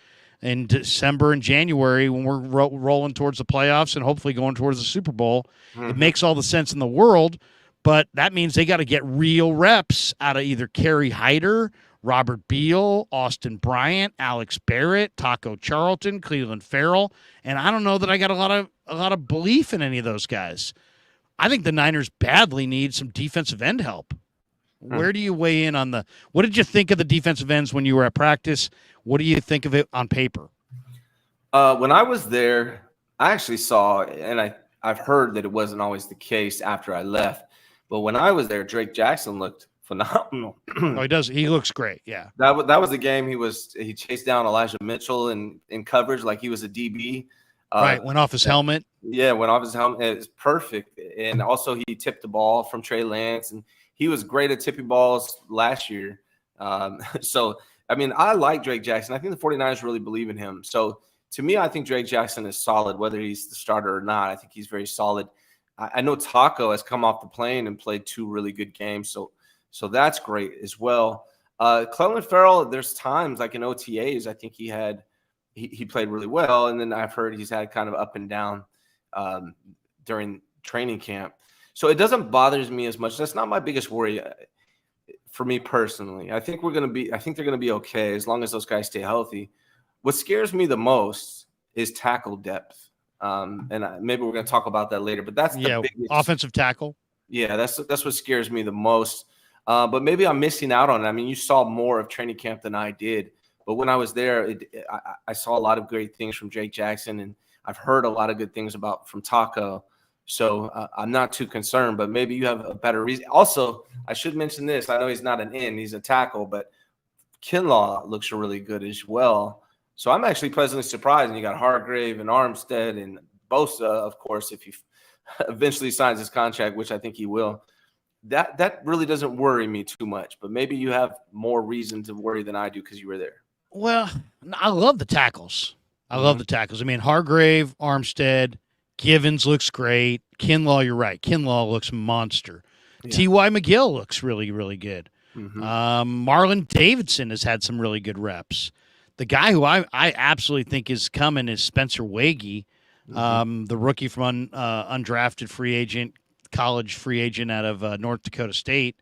in December and January when we're rolling towards the playoffs and hopefully going towards the Super Bowl. Mm-hmm. It makes all the sense in the world, but that means they got to get real reps out of either Kerry Hyder, Robert Beal, Austin Bryant, Alex Barrett, Taco Charlton, Cleveland Farrell, and I don't know that I got a lot of belief in any of those guys. I think the Niners badly need some defensive end help. Where do you weigh in on what did you think of the defensive ends when you were at practice? What do you think of it on paper? When I was there, I actually saw, and I've heard that it wasn't always the case after I left, but when I was there, Drake Jackson looked phenomenal. Oh, he does. He looks great. Yeah. That was the game he chased down Elijah Mitchell in coverage like he was a DB. Right. Went off his helmet. Yeah. Went off his helmet. It's perfect. And also he tipped the ball from Trey Lance, and he was great at tipping balls last year. So, I mean, I like Drake Jackson. I think the 49ers really believe in him. So, to me, I think Drake Jackson is solid, whether he's the starter or not. I think he's very solid. I know Taco has come off the plane and played 2 really good games. So that's great as well. Cleveland Farrell, there's times like in OTAs, I think he played really well. And then I've heard he's had kind of up and down during training camp. So it doesn't bother me as much. That's not my biggest worry for me personally. I think they're going to be okay as long as those guys stay healthy. What scares me the most is tackle depth. And maybe we're going to talk about that later, but that's the biggest offensive tackle. Yeah, that's what scares me the most. But maybe I'm missing out on it. I mean, you saw more of training camp than I did. But when I was there, I saw a lot of great things from Jake Jackson, and I've heard a lot of good things from Taco. So I'm not too concerned, but maybe you have a better reason. Also, I should mention this. I know he's not an end. He's a tackle, but Kinlaw looks really good as well. So I'm actually pleasantly surprised. And you got Hargrave and Armstead and Bosa, of course, if he eventually signs his contract, which I think he will. That really doesn't worry me too much, but maybe you have more reason to worry than I do because you were there. Well, I love the tackles. I mean, Hargrave, Armstead, Givens looks great. Kinlaw, you're right. Kinlaw looks monster. Yeah. T.Y. McGill looks really, really good. Mm-hmm. Marlon Davidson has had some really good reps. The guy who I absolutely think is coming is Spencer Wagee, the rookie from undrafted free agent, college free agent out of North Dakota State.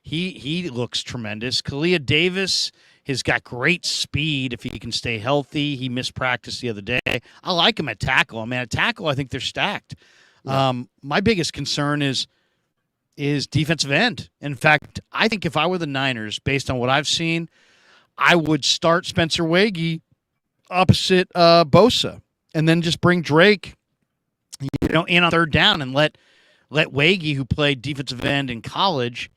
He looks tremendous. Kalia Davis has got great speed if he can stay healthy. He missed practice the other day. I like him at tackle. I mean, at tackle, I think they're stacked. Yeah. My biggest concern is defensive end. In fact, I think if I were the Niners, based on what I've seen, I would start Spencer Wagee opposite Bosa, and then just bring Drake, in on third down and let Wagee, who played defensive end in college,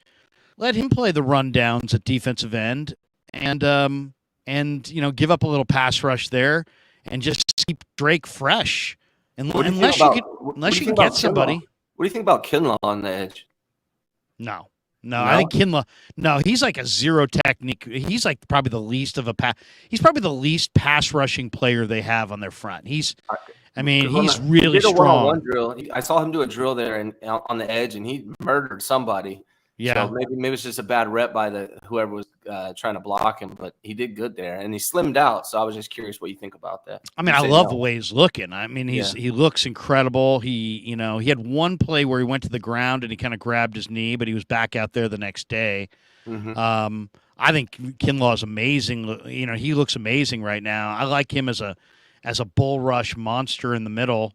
let him play the rundowns at defensive end, and give up a little pass rush there, and just keep Drake fresh. Unless you can get somebody. What do you think about Kinlaw on the edge? No, I think Kinlaw. No, he's like a zero technique. He's like probably the least of He's probably the least pass rushing player they have on their front. He's really strong. One-on-one drill. I saw him do a drill there and on the edge, and he murdered somebody. Yeah, so maybe it's just a bad rep by whoever was trying to block him, but he did good there, and he slimmed out. So I was just curious what you think about that. I mean, I love the way he's looking. I mean, he looks incredible. He had one play where he went to the ground and he kind of grabbed his knee, but he was back out there the next day. Mm-hmm. I think Kinlaw is amazing. He looks amazing right now. I like him as a bull rush monster in the middle.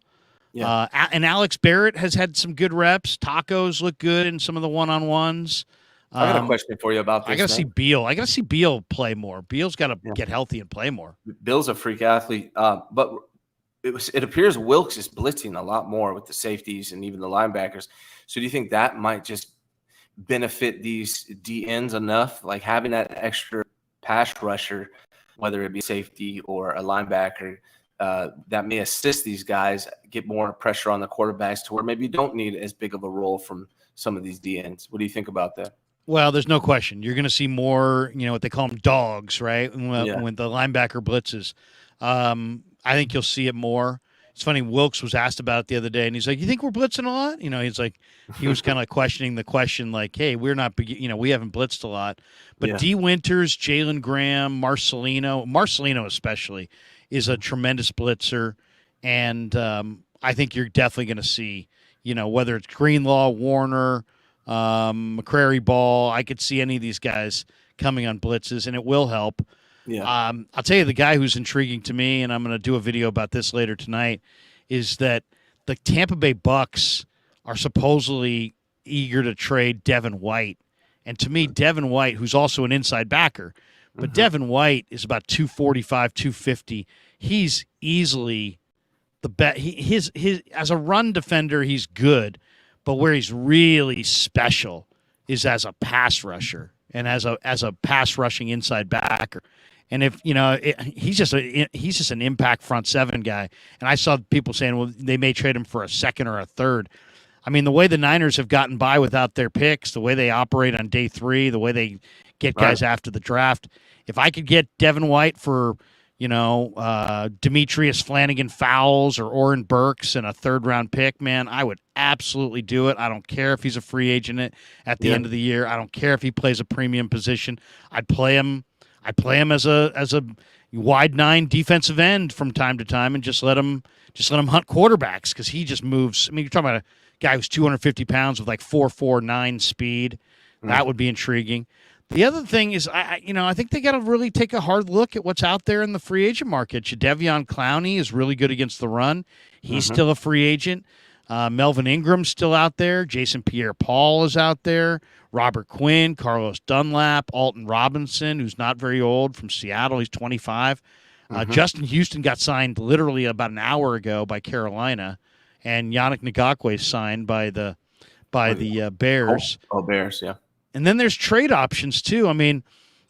Yeah. And Alex Barrett has had some good reps. Tacos look good in some of the one-on-ones. I got a question for you about this. I got to see man. Beal. I got to see Beal play more. Beal's got to Yeah. get healthy and play more. Bill's a freak athlete, but it appears Wilkes is blitzing a lot more with the safeties and even the linebackers. So do you think that might just benefit these DNs enough, like having that extra pass rusher, whether it be safety or a linebacker, that may assist these guys get more pressure on the quarterbacks to where maybe you don't need as big of a role from some of these DNs. What do you think about that? Well, there's no question. You're going to see more, what they call them dogs, right? When the linebacker blitzes. I think you'll see it more. It's funny, Wilkes was asked about it the other day, and he's like, you think we're blitzing a lot? He's like, he was kind of questioning the question, like, hey, we're not, we haven't blitzed a lot. But D. Winters, Jalen Graham, Marcelino especially, is a tremendous blitzer. And I think you're definitely going to see, whether it's Greenlaw, Warner, McCrary Ball, I could see any of these guys coming on blitzes, and it will help. Yeah. I'll tell you the guy who's intriguing to me, and I'm going to do a video about this later tonight, is that the Tampa Bay Bucks are supposedly eager to trade Devin White. And to me, Devin White, who's also an inside backer, but Devin White is about 245, 250. He's easily the best. His as a run defender, he's good. But where he's really special is as a pass rusher and as a pass rushing inside backer. And if he's just an impact front seven guy. And I saw people saying, well, they may trade him for a second or a third. I mean, the way the Niners have gotten by without their picks, the way they operate on day 3, the way they get guys after the draft. If I could get Devin White for Demetrius Flanagan Fowles or Oren Burks and a 3rd-round pick, man, I would absolutely do it. I don't care if he's a free agent at the end of the year. I don't care if he plays a premium position. I'd play him as a wide 9 defensive end from time to time and just let him hunt quarterbacks because he just moves. I mean, you're talking about a guy who's 250 pounds with like 4.49 speed. That would be intriguing. The other thing is, I think they got to really take a hard look at what's out there in the free agent market. Jadeveon Clowney is really good against the run. He's still a free agent. Melvin Ingram's still out there. Jason Pierre-Paul is out there. Robert Quinn, Carlos Dunlap, Alton Robinson, who's not very old, from Seattle. He's 25. Justin Houston got signed literally about an hour ago by Carolina, and Yannick Ngakoue signed by the Bears. Oh, Bears, yeah. And then there's trade options too. I mean,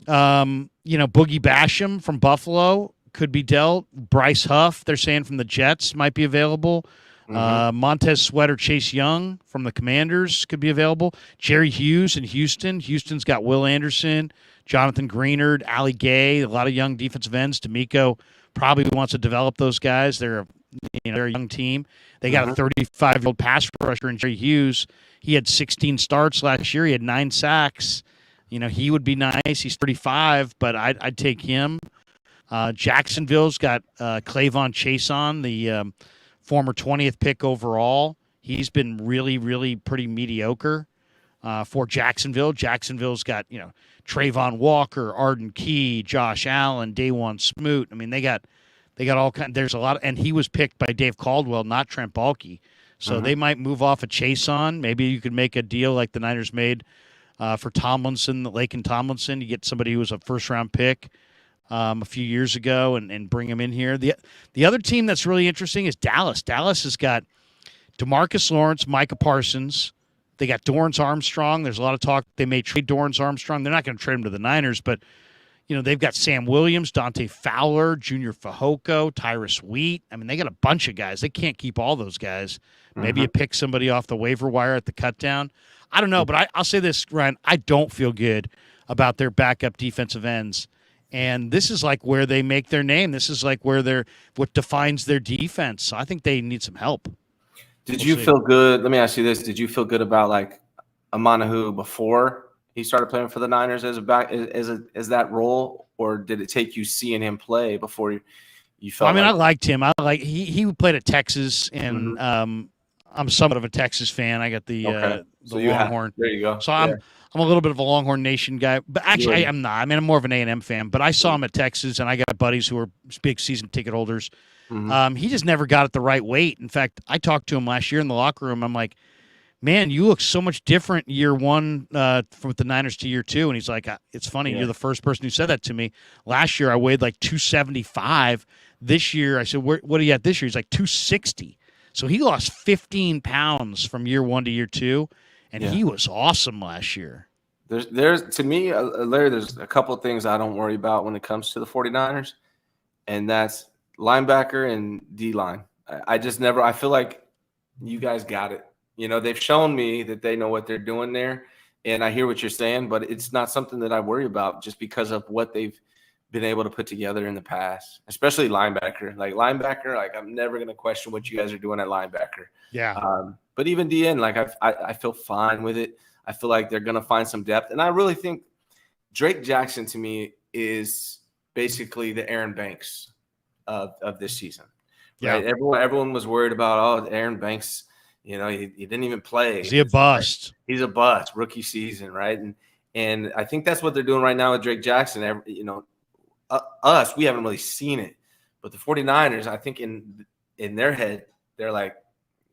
Boogie Basham from Buffalo could be dealt. Bryce Huff, they're saying, from the Jets might be available. Montez Sweat or Chase Young from the Commanders could be available. Jerry Hughes in Houston. Houston's got Will Anderson, Jonathan Greenard, Ali Gay, a lot of young defensive ends. D'Amico probably wants to develop those guys. They're a young team. They got a 35-year-old pass rusher in Jerry Hughes. He had 16 starts last year. He had 9 sacks. He would be nice. He's 35, but I'd take him. Jacksonville's got Clavon Chason, the former 20th pick overall. He's been really, really pretty mediocre for Jacksonville. Jacksonville's got, Trayvon Walker, Arden Key, Josh Allen, Dajuan Smoot. I mean, they got all kinds. There's a lot, and he was picked by Dave Caldwell, not Trent Baalke. So they might move off a Chason. Maybe you could make a deal like the Niners made for Tomlinson, Laken Tomlinson. You get somebody who was a first-round pick a few years ago and bring him in here. The other team that's really interesting is Dallas. Dallas has got DeMarcus Lawrence, Micah Parsons. They got Dorrance Armstrong. There's a lot of talk they may trade Dorrance Armstrong. They're not going to trade him to the Niners, but they've got Sam Williams, Dante Fowler, Junior Fehoko, Tyrus Wheat. I mean, they got a bunch of guys. They can't keep all those guys. Maybe you pick somebody off the waiver wire at the cutdown. I don't know, but I'll say this, Ryan. I don't feel good about their backup defensive ends. And this is like where they make their name. This is like where what defines their defense. So I think they need some help. Did you feel good? Let me ask you this. Did you feel good about like Amanahu before he started playing for the Niners as a back as that role, or did it take you seeing him play before you felt? I liked him. He played at Texas, and I'm somewhat of a Texas fan. I got the Longhorn. There you go. So I'm a little bit of a Longhorn Nation guy, but actually I'm not. I mean, I'm more of an A&M fan. But I saw him at Texas, and I got buddies who are big season ticket holders. Mhm. He just never got it the right weight. In fact, I talked to him last year in the locker room. I'm like, man, you look so much different year one from the Niners to year two. And he's like, it's funny. Yeah. You're the first person who said that to me. Last year, I weighed like 275. This year, I said, what are you at this year? He's like 260. So he lost 15 pounds from year one to year two. And Yeah. he was awesome last year. There's to me, Larry, there's a couple of things I don't worry about when it comes to the 49ers, and that's linebacker and D-line. I just never – I feel like you guys got it. You know, they've shown me that they know what they're doing there, and I hear what you're saying, but it's not something that I worry about just because of what they've been able to put together in the past, especially linebacker. Like I'm never going to question what you guys are doing at linebacker. Yeah. But even DN, like I feel fine with it. I feel like they're going to find some depth. And I really think Drake Jackson to me is basically the Aaron Banks of this season. Right? Yeah. Everyone was worried about, Aaron Banks, he didn't even play. Is he a bust? Right? He's a bust, rookie season, right? And I think that's what they're doing right now with Drake Jackson. Us, we haven't really seen it. But the 49ers, I think in their head, they're like,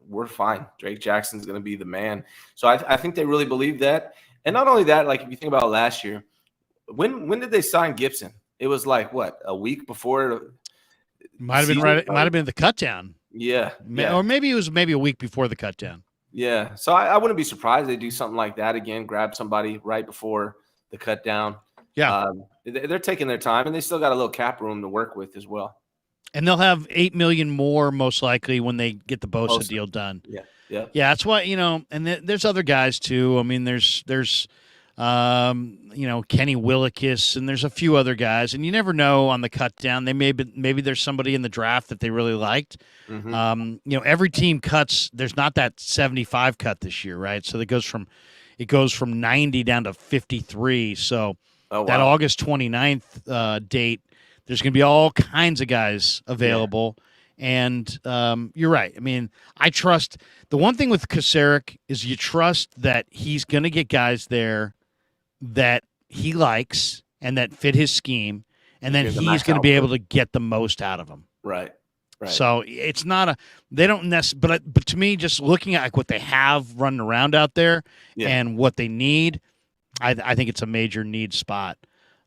we're fine. Drake Jackson's going to be the man. So I think they really believe that. And not only that, like if you think about last year, when did they sign Gibson? It was like, what, a week before? Might have been right. It might have been the cut down. Yeah. Or maybe it was a week before the cut down. Yeah. So I wouldn't be surprised they do something like that again, grab somebody right before the cut down. Yeah. They're taking their time, and they still got a little cap room to work with as well. And they'll have $8 million more most likely when they get the Bosa deal done. Yeah. That's why, and there's other guys too. I mean, there's Kenny Willekes, and there's a few other guys, and you never know on the cut down. They maybe there's somebody in the draft that they really liked. Mm-hmm. Every team cuts. There's not that 75 cut this year, right? So it goes from 90 down to 53. So that August 29th date, there's going to be all kinds of guys available. Yeah. And you're right. I mean, I trust – the one thing with Kasarik is you trust that he's going to get guys there that he likes and that fit his scheme, and then he's going to be able to get the most out of them. Right. So it's not a – they don't necessarily – but to me, just looking at like what they have running around out there and what they need, I think it's a major need spot.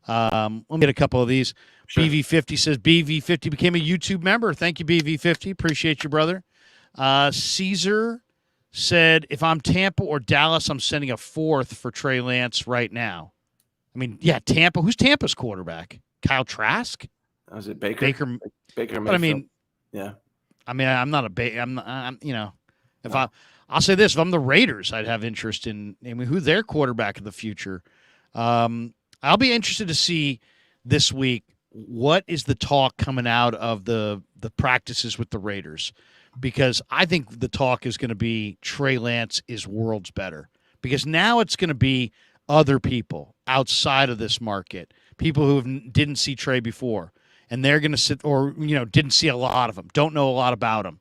Let me get a couple of these. Sure. BV50 says BV50 became a YouTube member. Thank you, BV50. Appreciate you, brother. Caesar said, if I'm Tampa or Dallas, I'm sending a fourth for Trey Lance right now. I mean, Tampa. Who's Tampa's quarterback? Kyle Trask? Was it Baker? Baker Mayfield. But I mean, yeah. I mean, I'm not a if I'll say this, if I'm the Raiders, I'd have interest in who their quarterback of the future. I'll be interested to see this week what is the talk coming out of the practices with the Raiders, because I think the talk is going to be Trey Lance is worlds better, because now it's going to be other people outside of this market, people who didn't see Trey before, and they're going to sit or didn't see a lot of him, don't know a lot about him.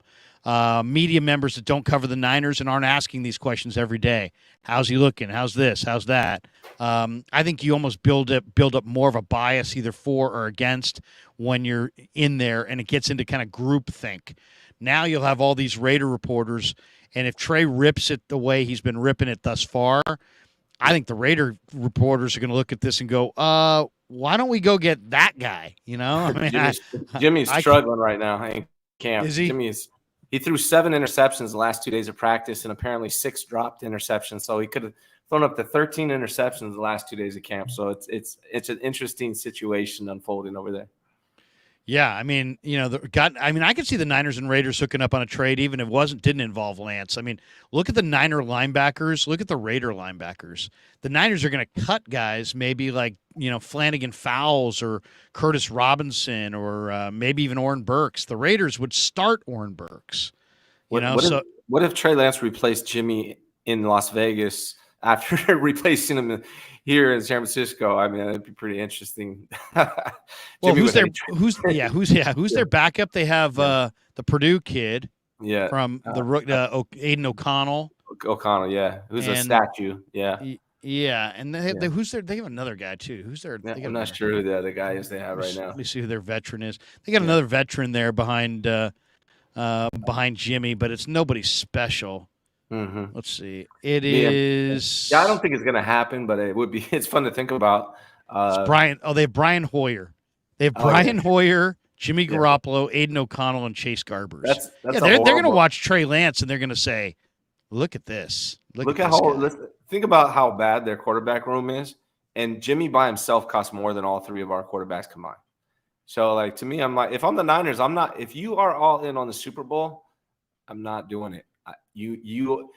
Media members that don't cover the Niners and aren't asking these questions every day. How's he looking? How's this? How's that? I think you almost build up more of a bias either for or against when you're in there, and it gets into kind of groupthink. Now you'll have all these Raider reporters, and if Trey rips it the way he's been ripping it thus far, I think the Raider reporters are going to look at this and go, why don't we go get that guy? I mean, Jimmy's struggling right now in camp. Is he? He threw 7 interceptions the last 2 days of practice and apparently 6 dropped interceptions. So he could have thrown up to 13 interceptions the last 2 days of camp. So it's an interesting situation unfolding over there. Yeah, I mean, I could see the Niners and Raiders hooking up on a trade, even if it didn't involve Lance. I mean, look at the Niner linebackers, look at the Raider linebackers. The Niners are going to cut guys, maybe like Flanagan Fowles or Curtis Robinson or maybe even Oren Burks. The Raiders would start Oren Burks. What if Trey Lance replaced Jimmy in Las Vegas after replacing him here in San Francisco? I mean, that'd be pretty interesting. Well, who's their backup? They have the Purdue kid, from the Aiden O'Connell. O'Connell, who's a statue, Yeah, and who's there? They have another guy too. Who's there? Yeah, They got I'm not another. sure who the other guy is they have right now. Let me see who their veteran is. They got another veteran there behind Jimmy, but it's nobody special. Mm-hmm. Let's see. It is. Yeah, I don't think it's going to happen, but it would be. It's fun to think about. It's Brian. Oh, they have Brian Hoyer. They have Brian Hoyer, Jimmy Garoppolo, Aiden O'Connell, and Chase Garbers. That's they're going to watch Trey Lance and they're going to say, "Look at this. Look at how. this Think about how bad their quarterback room is, and Jimmy by himself costs more than all three of our quarterbacks combined. So, like to me, I'm like, if I'm the Niners, I'm not. If you are all in on the Super Bowl, I'm not doing it. You,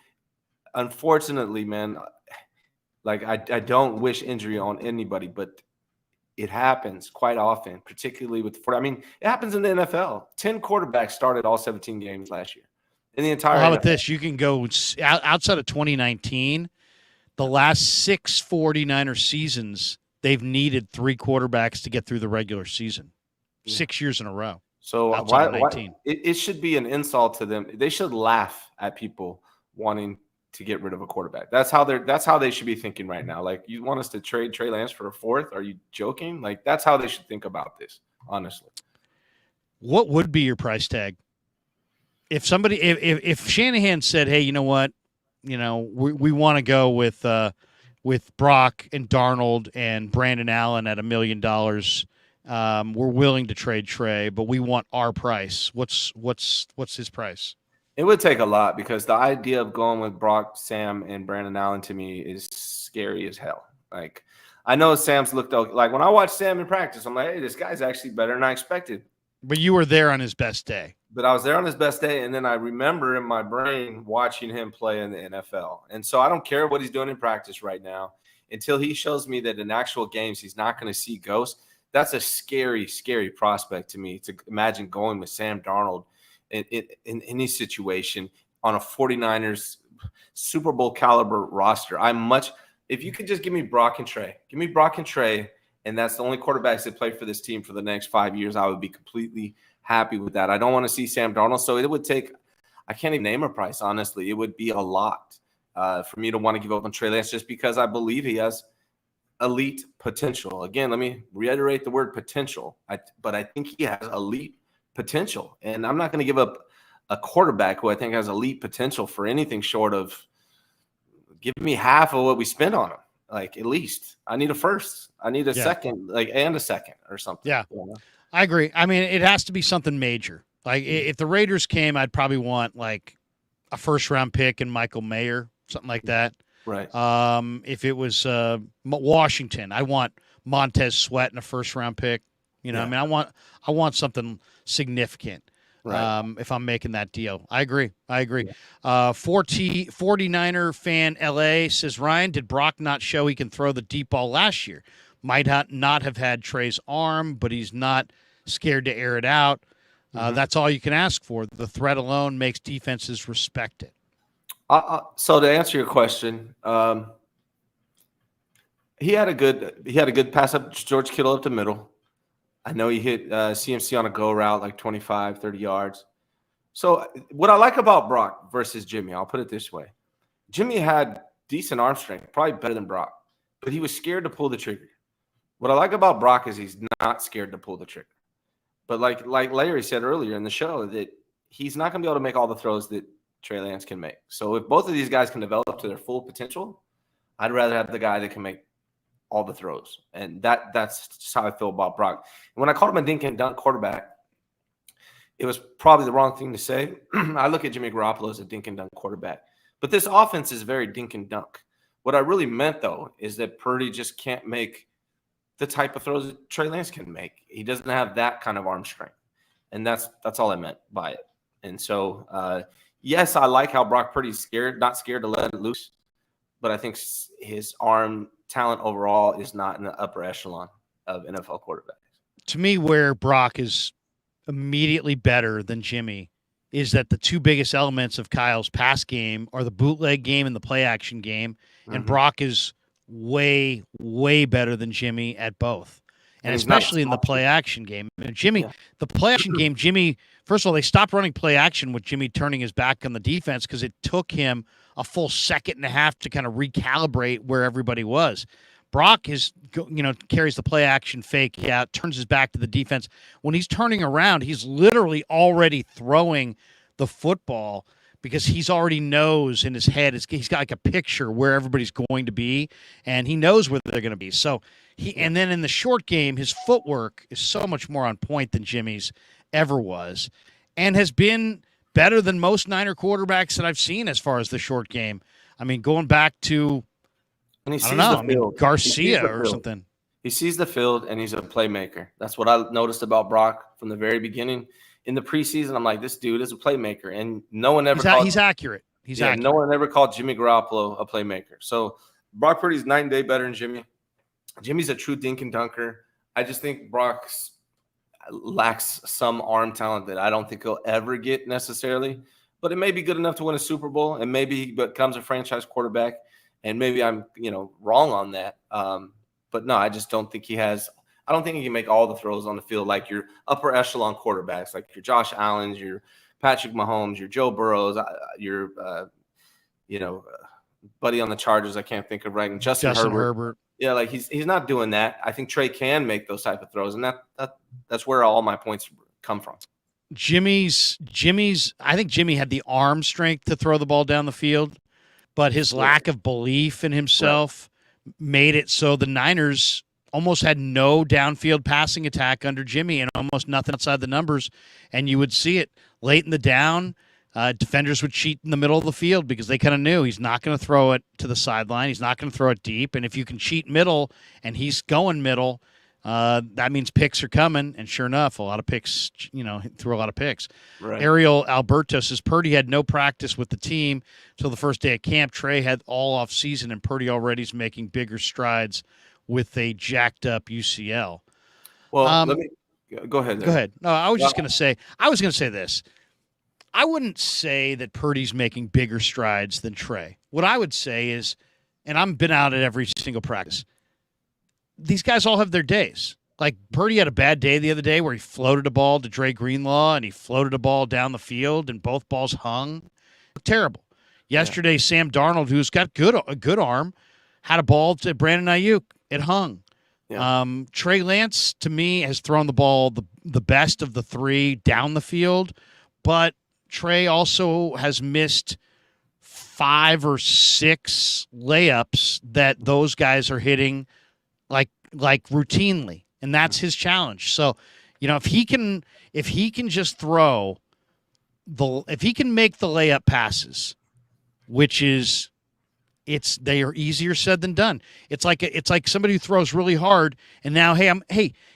unfortunately, man. Like I don't wish injury on anybody, but it happens quite often, particularly with. I mean, it happens in the NFL. 10 quarterbacks started all 17 games last year in the entire. Well, how NFL. about this? You can go outside of 2019. The last 6 49er seasons, they've needed 3 quarterbacks to get through the regular season. 6 years in a row. So why it should be an insult to them. They should laugh at people wanting to get rid of a quarterback. That's how they should be thinking right now. Like, you want us to trade Trey Lance for a 4th? Are you joking? Like, that's how they should think about this, honestly. What would be your price tag? If somebody, if Shanahan said, "Hey, you know what? You know, we want to go with Brock and Darnold and Brandon Allen at $1 million. We're willing to trade Trey, but we want our price." What's his price? It would take a lot, because the idea of going with Brock, Sam, and Brandon Allen to me is scary as hell. Like, I know Sam's looked like when I watch Sam in practice, I'm like, hey, this guy's actually better than I expected. But you were there on his best day. But I was there on his best day, and then I remember in my brain watching him play in the NFL. And so I don't care what he's doing in practice right now until he shows me that in actual games he's not going to see ghosts. That's a scary, scary prospect to me, to imagine going with Sam Darnold in any situation on a 49ers Super Bowl caliber roster. If you could just give me Brock and Trey, and that's the only quarterbacks that play for this team for the next 5 years, I would be completely happy with that. I don't want to see Sam Darnold. So it would take, I can't even name a price, honestly. It would be a lot for me to want to give up on Trey Lance, just because I believe he has elite potential. Again, let me reiterate the word potential. But I think he has elite potential, and I'm not going to give up a quarterback who I think has elite potential for anything short of giving me half of what we spent on him. Like, at least I need a first, I need a second, and a second or something. Yeah, I agree. I mean, it has to be something major. Like, if the Raiders came, I'd probably want like a 1st-round pick and Michael Mayer, something like that. Right. If it was Washington, I want Montez Sweat and a 1st-round pick. You know, I mean, I want something significant. Right. If I'm making that deal. I agree. Yeah. 49er fan LA says, Ryan, did Brock not show he can throw the deep ball last year? Might not have had Trey's arm, but he's not scared to air it out. That's all you can ask for. The threat alone makes defenses respect it. So to answer your question, he had a good pass up George Kittle up the middle. I know he hit CMC on a go route like 25, 30 yards. So what I like about Brock versus Jimmy, I'll put it this way. Jimmy had decent arm strength, probably better than Brock, but he was scared to pull the trigger. What I like about Brock is he's not scared to pull the trigger. But like Larry said earlier in the show, that he's not going to be able to make all the throws that Trey Lance can make. So if both of these guys can develop to their full potential, I'd rather have the guy that can make all the throws. And that's just how I feel about Brock. And when I called him a dink and dunk quarterback, it was probably the wrong thing to say. I look at Jimmy Garoppolo as a dink and dunk quarterback. But this offense is very dink and dunk. What I really meant, though, is that Purdy just can't make the type of throws that Trey Lance can make. He doesn't have that kind of arm strength. And that's all I meant by it. And so, yes, I like how Brock Purdy's not scared to let it loose. But I think his arm talent overall is not in the upper echelon of NFL quarterbacks. To me, where Brock is immediately better than Jimmy is that the two biggest elements of Kyle's pass game are the bootleg game and the play action game. And Brock is way, way better than Jimmy at both. And especially in the play action game. And Jimmy, the play action game, Jimmy, first of all, they stopped running play action with Jimmy turning his back on the defense because it took him a full second and a half to kind of recalibrate where everybody was. Brock carries the play action fake out, turns his back to the defense. When he's turning around, he's literally already throwing the football because he's already knows in his head. He's got like a picture where everybody's going to be, and he knows where they're going to be. So and then in the short game, his footwork is so much more on point than Jimmy's ever was, and has been better than most Niner quarterbacks that I've seen as far as the short game. I mean, going back to, And he I sees don't know, the field. Garcia or something. He sees the field, and he's a playmaker. That's what I noticed about Brock from the very beginning. In the preseason, I'm like, this dude is a playmaker, and no one ever He's accurate. He's accurate. No one ever called Jimmy Garoppolo a playmaker. So Brock Purdy's night and day better than Jimmy. Jimmy's a true dink and dunker. I just think Brock lacks some arm talent that I don't think he'll ever get necessarily, but it may be good enough to win a Super Bowl, and maybe he becomes a franchise quarterback, and maybe I'm wrong on that. But no, I just don't think he has. I don't think he can make all the throws on the field like your upper echelon quarterbacks, like your Josh Allens, your Patrick Mahomes, your Joe Burrows, your buddy on the Chargers. I can't think of right. And Justin Herbert. Yeah, like he's not doing that. I think Trey can make those type of throws, and that's where all my points come from. Jimmy's. I think Jimmy had the arm strength to throw the ball down the field, but his lack of belief in himself made it so the Niners almost had no downfield passing attack under Jimmy and almost nothing outside the numbers. And you would see it late in the down. Defenders would cheat in the middle of the field because they kind of knew he's not going to throw it to the sideline. He's not going to throw it deep. And if you can cheat middle and he's going middle, that means picks are coming. And sure enough, a lot of picks, threw a lot of picks. Right. Ariel Alberto says Purdy had no practice with the team till the first day of camp. Trey had all off season, and Purdy already is making bigger strides with a jacked up UCL. Well, let me go ahead. Go ahead. No, I was going to say this. I wouldn't say that Purdy's making bigger strides than Trey. What I would say is, and I've been out at every single practice, these guys all have their days. Like Purdy had a bad day the other day where he floated a ball to Dre Greenlaw and he floated a ball down the field and both balls hung. Terrible. Yesterday, Sam Darnold, who's got a good arm, had a ball to Brandon Ayuk. It hung. Yeah. Trey Lance, to me, has thrown the ball the best of the three down the field, but Trey also has missed 5 or 6 layups that those guys are hitting like routinely, and that's his challenge. So, if he can just throw if he can make the layup passes, which is they are easier said than done. It's like somebody who throws really hard, and now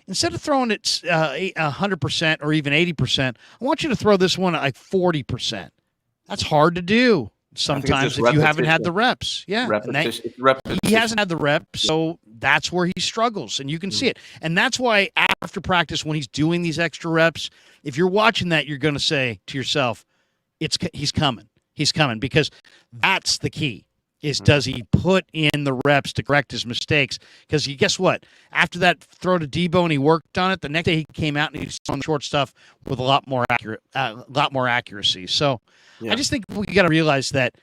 instead of throwing it 100% or even 80%, I want you to throw this one at like 40%. That's hard to do sometimes if you haven't had the reps. Yeah, repetition. He hasn't had the reps, so that's where he struggles, and you can see it. And that's why after practice, when he's doing these extra reps, if you're watching that, you're going to say to yourself, he's coming. He's coming, because that's the key. Does he put in the reps to correct his mistakes? Because guess what? After that throw to Debo and he worked on it, the next day he came out and he's on the short stuff with a lot more accuracy. So I just think we got to realize that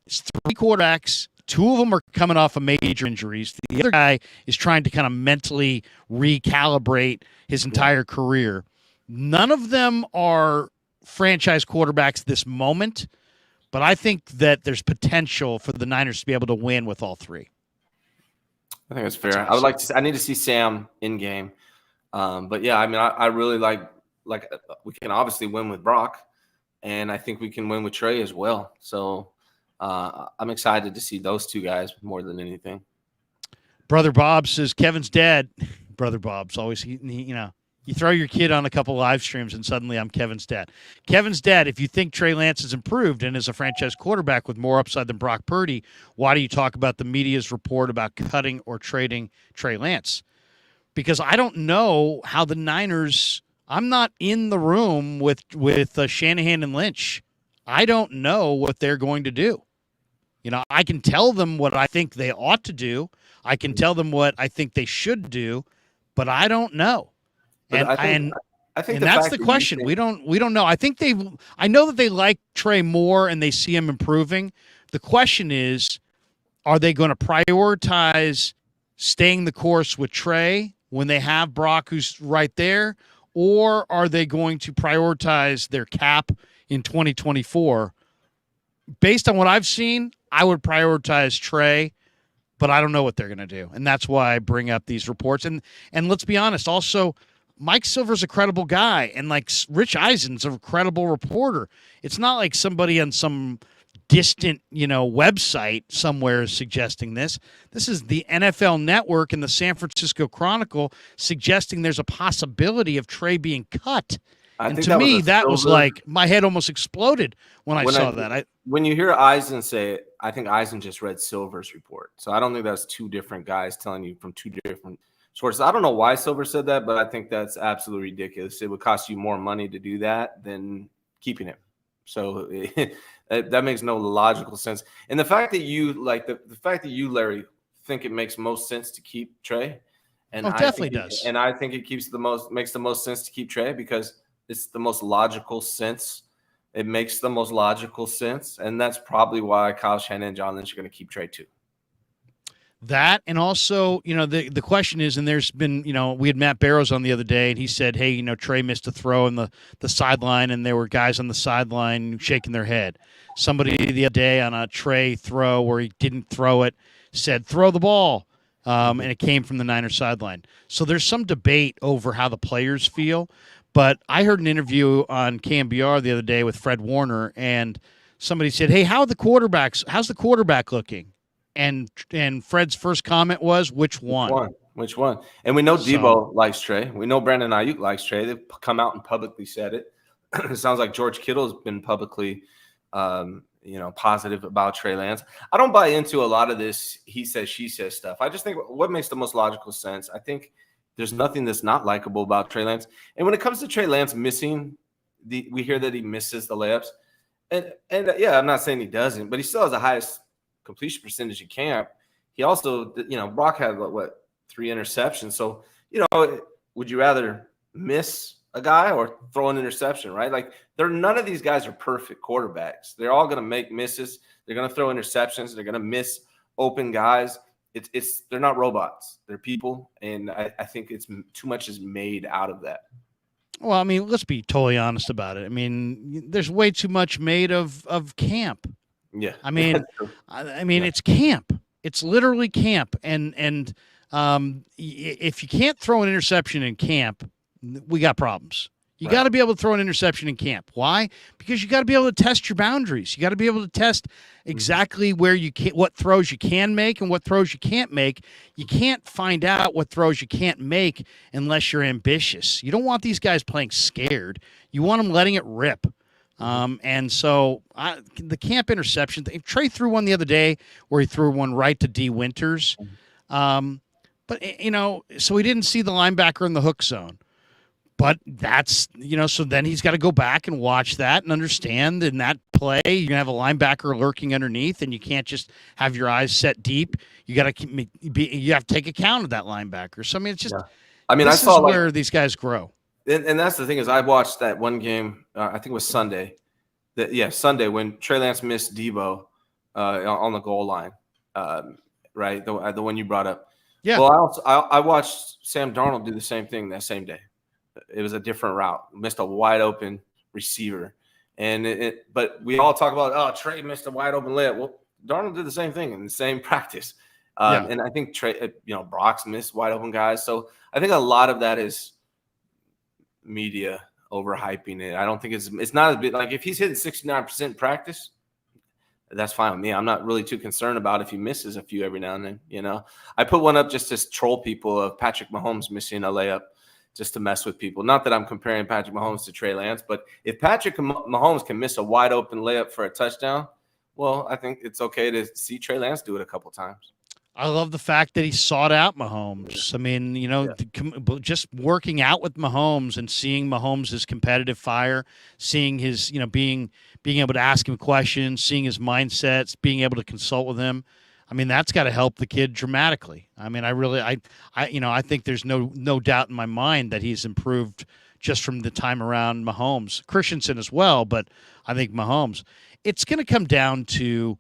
it's 3 quarterbacks. 2 of them are coming off of major injuries. The other guy is trying to kind of mentally recalibrate his entire career. None of them are franchise quarterbacks this moment. But I think that there's potential for the Niners to be able to win with all 3. I think that's fair. I need to see Sam in game. But yeah, I mean, I really like we can obviously win with Brock, and I think we can win with Trey as well. So I'm excited to see those 2 guys more than anything. Brother Bob says Kevin's dad. Brother Bob's always, you throw your kid on a couple live streams and suddenly I'm Kevin's dad. Kevin's dad, if you think Trey Lance has improved and is a franchise quarterback with more upside than Brock Purdy, why do you talk about the media's report about cutting or trading Trey Lance? Because I don't know how the Niners – I'm not in the room with Shanahan and Lynch. I don't know what they're going to do. I can tell them what I think they ought to do. I can tell them what I think they should do, but I don't know. And I think that's the question. We don't know. I know that they like Trey more and they see him improving, The question is, are they going to prioritize staying the course with Trey when they have Brock, who's right there, or are they going to prioritize their cap in 2024? Based on what I've seen, I would prioritize Trey, but I don't know what they're going to do, and that's why I bring up these reports. And let's be honest, also, Mike Silver's a credible guy, and like Rich Eisen's a credible reporter. It's not like somebody on some distant, website somewhere is suggesting this. This is the NFL Network and the San Francisco Chronicle suggesting there's a possibility of Trey being cut. And to me, that was like my head almost exploded when I saw that. When you hear Eisen say it, I think Eisen just read Silver's report. So I don't think that's two different guys telling you from two different sources. I don't know why Silver said that, but I think that's absolutely ridiculous. It would cost you more money to do that than keeping him. So that makes no logical sense. And the fact that you the fact that you, Larry, think it makes most sense to keep Trey, and it definitely does. And I think it makes the most sense to keep Trey because it's the most logical sense. It makes the most logical sense, and that's probably why Kyle Shanahan and John Lynch are going to keep Trey too. That, and also, the question is, and there's been, we had Matt Barrows on the other day, and he said, hey, Trey missed a throw in the sideline, and there were guys on the sideline shaking their head. Somebody the other day on a Trey throw where he didn't throw it said, throw the ball, and it came from the Niners sideline. So there's some debate over how the players feel, but I heard an interview on KMBR the other day with Fred Warner, and somebody said, hey, how's the quarterback looking? And Fred's first comment was, which one? Which one? And we know Debo likes Trey. We know Brandon Ayuk likes Trey. They've come out and publicly said it. It sounds like George Kittle's been publicly, positive about Trey Lance. I don't buy into a lot of this he says, she says stuff. I just think what makes the most logical sense. I think there's nothing that's not likable about Trey Lance. And when it comes to Trey Lance missing, we hear that he misses the layups. And yeah, I'm not saying he doesn't, but he still has the highest completion percentage in camp. He also, Brock had 3 interceptions. So, would you rather miss a guy or throw an interception, right? Like none of these guys are perfect quarterbacks. They're all going to make misses. They're going to throw interceptions. They're going to miss open guys. They're not robots. They're people. And I think it's too much is made out of that. Well, I mean, let's be totally honest about it. I mean, there's way too much made of camp. Yeah. I mean, It's camp. It's literally camp. And if you can't throw an interception in camp, we got problems. You got to be able to throw an interception in camp. Why? Because you got to be able to test your boundaries. You got to be able to test exactly where what throws you can make and what throws you can't make. You can't find out what throws you can't make unless you're ambitious. You don't want these guys playing scared. You want them letting it rip. And so the camp interception, Trey threw one the other day where he threw one right to D Winters. But so he didn't see the linebacker in the hook zone. But that's, so then he's got to go back and watch that and understand in that play, you're going to have a linebacker lurking underneath and you can't just have your eyes set deep. You got to you have to take account of that linebacker. So, I mean, it's just, I saw where these guys grow. And that's the thing is I watched that one game, I think it was Sunday. Sunday when Trey Lance missed Debo on the goal line, right? The one you brought up. Yeah. Well, I watched Sam Darnold do the same thing that same day. It was a different route. Missed a wide open receiver, but we all talk about Trey missed a wide open layup. Well, Darnold did the same thing in the same practice, and I think Trey, Brock's missed wide open guys. So I think a lot of that is media overhyping it. I don't think it's not as big. Like if he's hitting 69% practice, that's fine with me. I'm not really too concerned about if he misses a few every now and then. I put one up just to troll people of Patrick Mahomes missing a layup. Just to mess with people. Not that I'm comparing Patrick Mahomes to Trey Lance, but if Patrick Mahomes can miss a wide open layup for a touchdown, well, I think it's okay to see Trey Lance do it a couple times. I love the fact that he sought out Mahomes. I mean, just working out with Mahomes and seeing Mahomes' competitive fire, seeing his, being able to ask him questions, seeing his mindsets, being able to consult with him. I mean, that's got to help the kid dramatically. I mean, I think there's no doubt in my mind that he's improved just from the time around Mahomes. Christensen as well, but I think Mahomes. It's going to come down to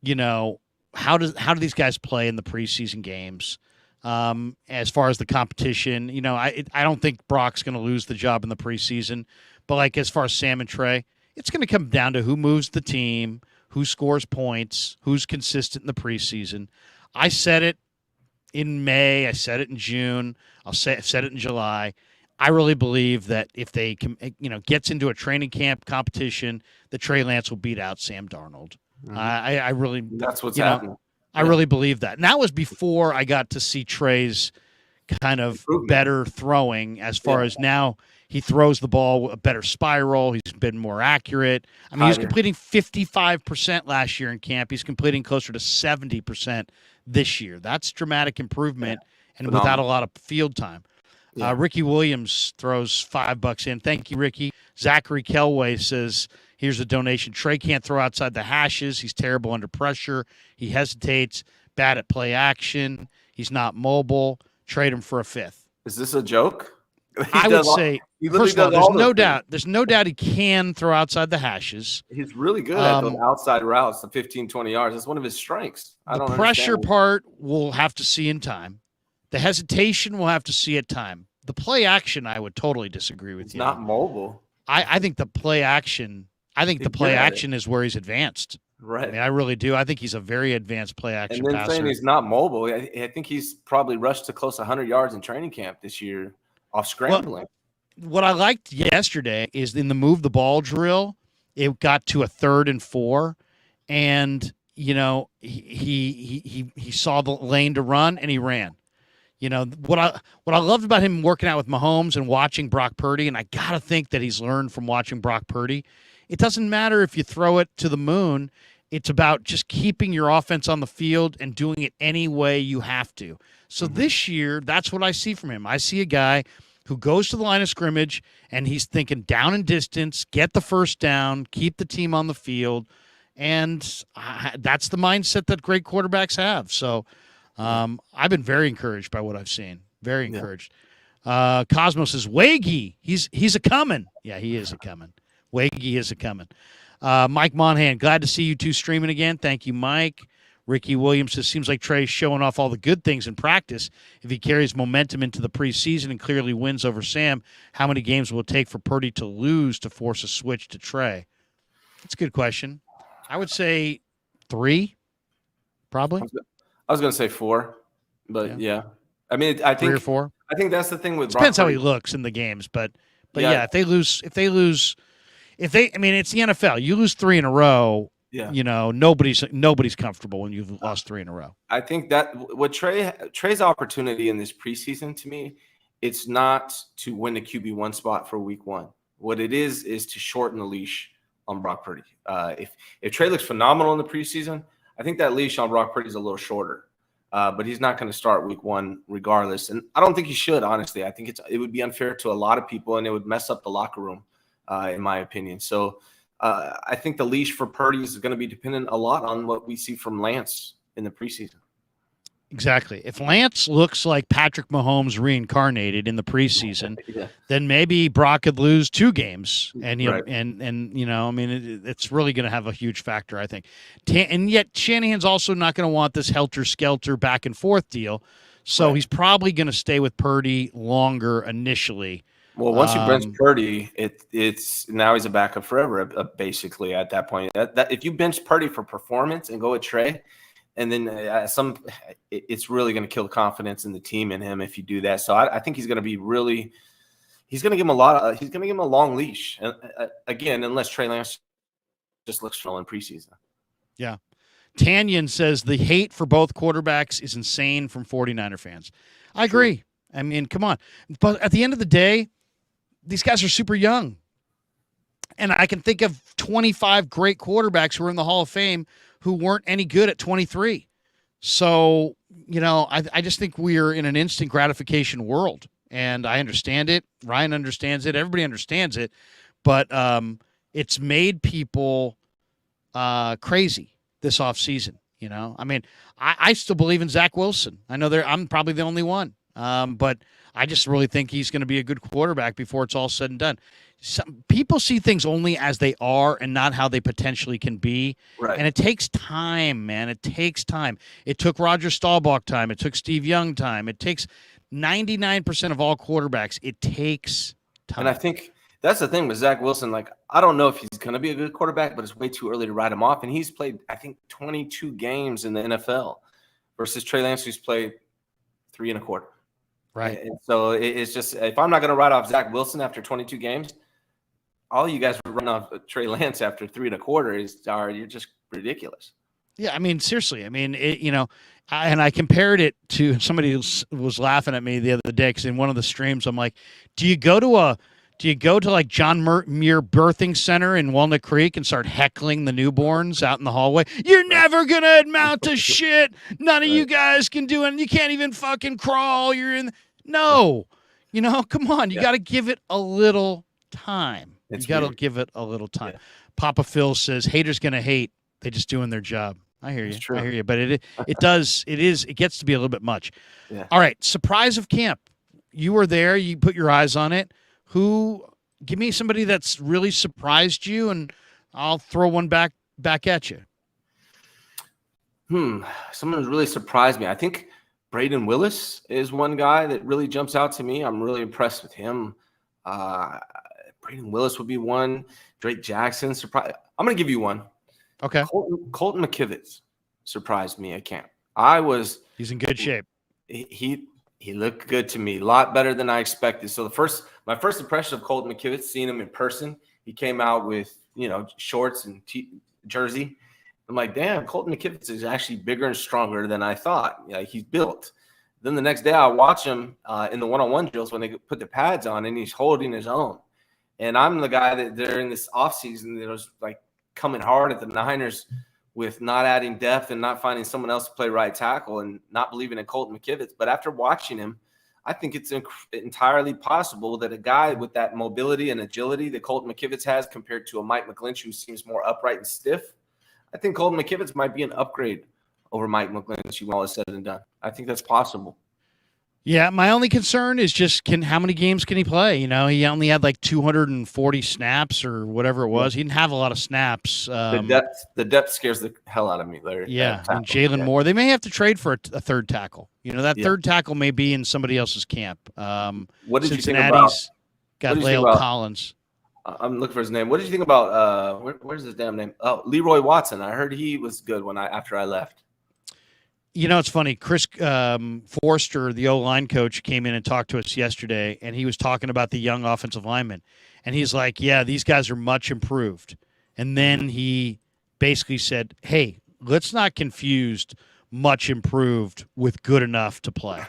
you know, how do these guys play in the preseason games? As far as the competition, you know, I don't think Brock's going to lose the job in the preseason, but like as far as Sam and Trey, it's going to come down to who moves the team, who scores points, who's consistent in the preseason. I said it in May. I said it in June. I've said it in July. I really believe that if they can, gets into a training camp competition, that Trey Lance will beat out Sam Darnold. Mhm. I really, That's what's happening. I really believe that. And that was before I got to see Trey's kind of Improvement. better throwing as far as now he throws the ball a better spiral. He's been more accurate. I mean, he was Higher. completing 55% last year in camp. He's completing closer to 70% this year. That's dramatic improvement and without a Phenomenal. lot of field time. Yeah. Ricky Williams throws $5 in. Thank you, Ricky. Zachary Kelway says, here's a donation. Trey can't throw outside the hashes. He's terrible under pressure. He hesitates, bad at play action. He's not mobile. Trade him for a fifth. Is this a joke? I would say, he literally first of all, does all there's no those doubt. There's no doubt he can throw outside the hashes. things. He's really good at those outside routes, the 15, 20 yards. That's one of his strengths. I The don't pressure understand. part we'll have to see in time. The hesitation we'll have to see at time. The play action, I would totally disagree with He's you. not mobile. I think the play action. I think He's the play good at it. action is where he's advanced. Right. I mean, I really do. I think he's a very advanced play action And then passer. saying he's not mobile, I think he's probably rushed to close to 100 yards in training camp this year off scrambling. What I liked yesterday is in the move the ball drill, it got to a 3rd and 4, and he saw the lane to run and he ran. What I loved about him working out with Mahomes and watching Brock Purdy, and I gotta think that he's learned from watching Brock Purdy. It doesn't matter if you throw it to the moon. It's about just keeping your offense on the field and doing it any way you have to. So this year, that's what I see from him. I see a guy who goes to the line of scrimmage and he's thinking down and distance, get the first down, keep the team on the field. And that's the mindset that great quarterbacks have. So I've been very encouraged by what I've seen. Very encouraged. Cosmos says, Waggy, he's a coming. Yeah, he is a coming. Waggy is a coming. Mike Monahan, glad to see you two streaming again. Thank you, Mike. Ricky Williams says, seems like Trey's showing off all the good things in practice. If he carries momentum into the preseason and clearly wins over Sam, how many games will it take for Purdy to lose to force a switch to Trey? That's a good question. I would say 3, probably. I was going to say 4, but yeah. I mean, I 3 think or 4. I think that's the thing with Depends Brock how he Purdy. looks in the games, but yeah, if they lose, I mean, it's the NFL. You lose 3 in a row. Yeah. Nobody's comfortable when you've lost 3 in a row. I think that what Trey's opportunity in this preseason, to me, it's not to win the QB1 spot for week 1. What it is to shorten the leash on Brock Purdy. If Trey looks phenomenal in the preseason, I think that leash on Brock Purdy is a little shorter. But he's not going to start week 1 regardless. And I don't think he should, honestly. I think it would be unfair to a lot of people, and it would mess up the locker room, in my opinion. So I think the leash for Purdy is going to be dependent a lot on what we see from Lance in the preseason. Exactly. If Lance looks like Patrick Mahomes reincarnated in the preseason, then maybe Brock could lose 2 games, and it's really going to have a huge factor, I think. And yet Shanahan's also not going to want this helter-skelter back and forth deal, so he's probably going to stay with Purdy longer initially. Well, once you bench Purdy, it's now he's a backup forever, basically at that point. That if you bench Purdy for performance and go with Trey. And then it's really going to kill confidence in the team and him if you do that. So I think he's going to be he's going to give him he's going to give him a long leash. Again, unless Trey Lance just looks slow in preseason. Yeah. Tanyan says the hate for both quarterbacks is insane from 49er fans. I agree. I mean, come on. But at the end of the day, these guys are super young. And I can think of 25 great quarterbacks who are in the Hall of Fame who weren't any good at 23. So, I just think we're in an instant gratification world. And I understand it. Ryan understands it. Everybody understands it. But it's made people crazy this offseason. I mean, I still believe in Zach Wilson. I know I'm probably the only one. But I just really think he's going to be a good quarterback before it's all said and done. Some people see things only as they are and not how they potentially can be. Right. And it takes time, man. It takes time. It took Roger Staubach time. It took Steve Young time. It takes 99% of all quarterbacks. It takes time. And I think that's the thing with Zach Wilson. Like, I don't know if he's going to be a good quarterback, but it's way too early to write him off. And he's played, I think, 22 games in the NFL versus Trey Lance, who's played 3 1/4. Right. And so it's just, if I'm not going to write off Zach Wilson after 22 games, all you guys would run off Trey Lance after 3 1/4 you're just ridiculous. Yeah, I mean, seriously. I mean, I compared it to somebody who was laughing at me the other day because in one of the streams, I'm like, do you go to like John Muir Birthing Center in Walnut Creek and start heckling the newborns out in the hallway? You're never going to amount to shit. None of you guys can do it. You can't even fucking crawl. No, come on. You got to give it a little time. You got to give it a little time. Yeah. Papa Phil says, haters going to hate. They just doing their job. I hear you. I hear you. But it gets to be a little bit much. Yeah. All right. Surprise of camp. You were there. You put your eyes on it. Give me somebody that's really surprised you, and I'll throw one back at you. Someone who's really surprised me. I think Braden Willis is one guy that really jumps out to me. I'm really impressed with him. Braden Willis would be one. Drake Jackson surprised. I'm going to give you one. Okay. Colton McKivitz surprised me at camp. He's in good shape. He looked good to me, a lot better than I expected. So my first impression of Colton McKivitz, seeing him in person, he came out with shorts and jersey. I'm like, damn, Colton McKivitz is actually bigger and stronger than I thought. He's built. Then the next day I watch him in the one-on-one drills when they put the pads on, and he's holding his own. And I'm the guy that during this offseason that was like coming hard at the Niners with not adding depth and not finding someone else to play right tackle and not believing in Colton McKivitz. But after watching him, I think it's entirely possible that a guy with that mobility and agility that Colton McKivitz has compared to a Mike McGlinchey who seems more upright and stiff, I think Colton McKivitz might be an upgrade over Mike McGlinchey when all is said and done. I think that's possible. Yeah, my only concern is just how many games can he play? He only had like 240 snaps or whatever it was. He didn't have a lot of snaps. The depth scares the hell out of me, Larry. Yeah, and Jalen Moore. They may have to trade for a third tackle. That third tackle may be in somebody else's camp. What did you think about? Got La'el Collins. I'm looking for his name. What did you think about? Where's his damn name? Oh, Leroy Watson. I heard he was good after I left. It's funny. Chris Forster, the O-line coach, came in and talked to us yesterday, and he was talking about the young offensive linemen. And he's like, yeah, these guys are much improved. And then he basically said, hey, let's not confuse much improved with good enough to play.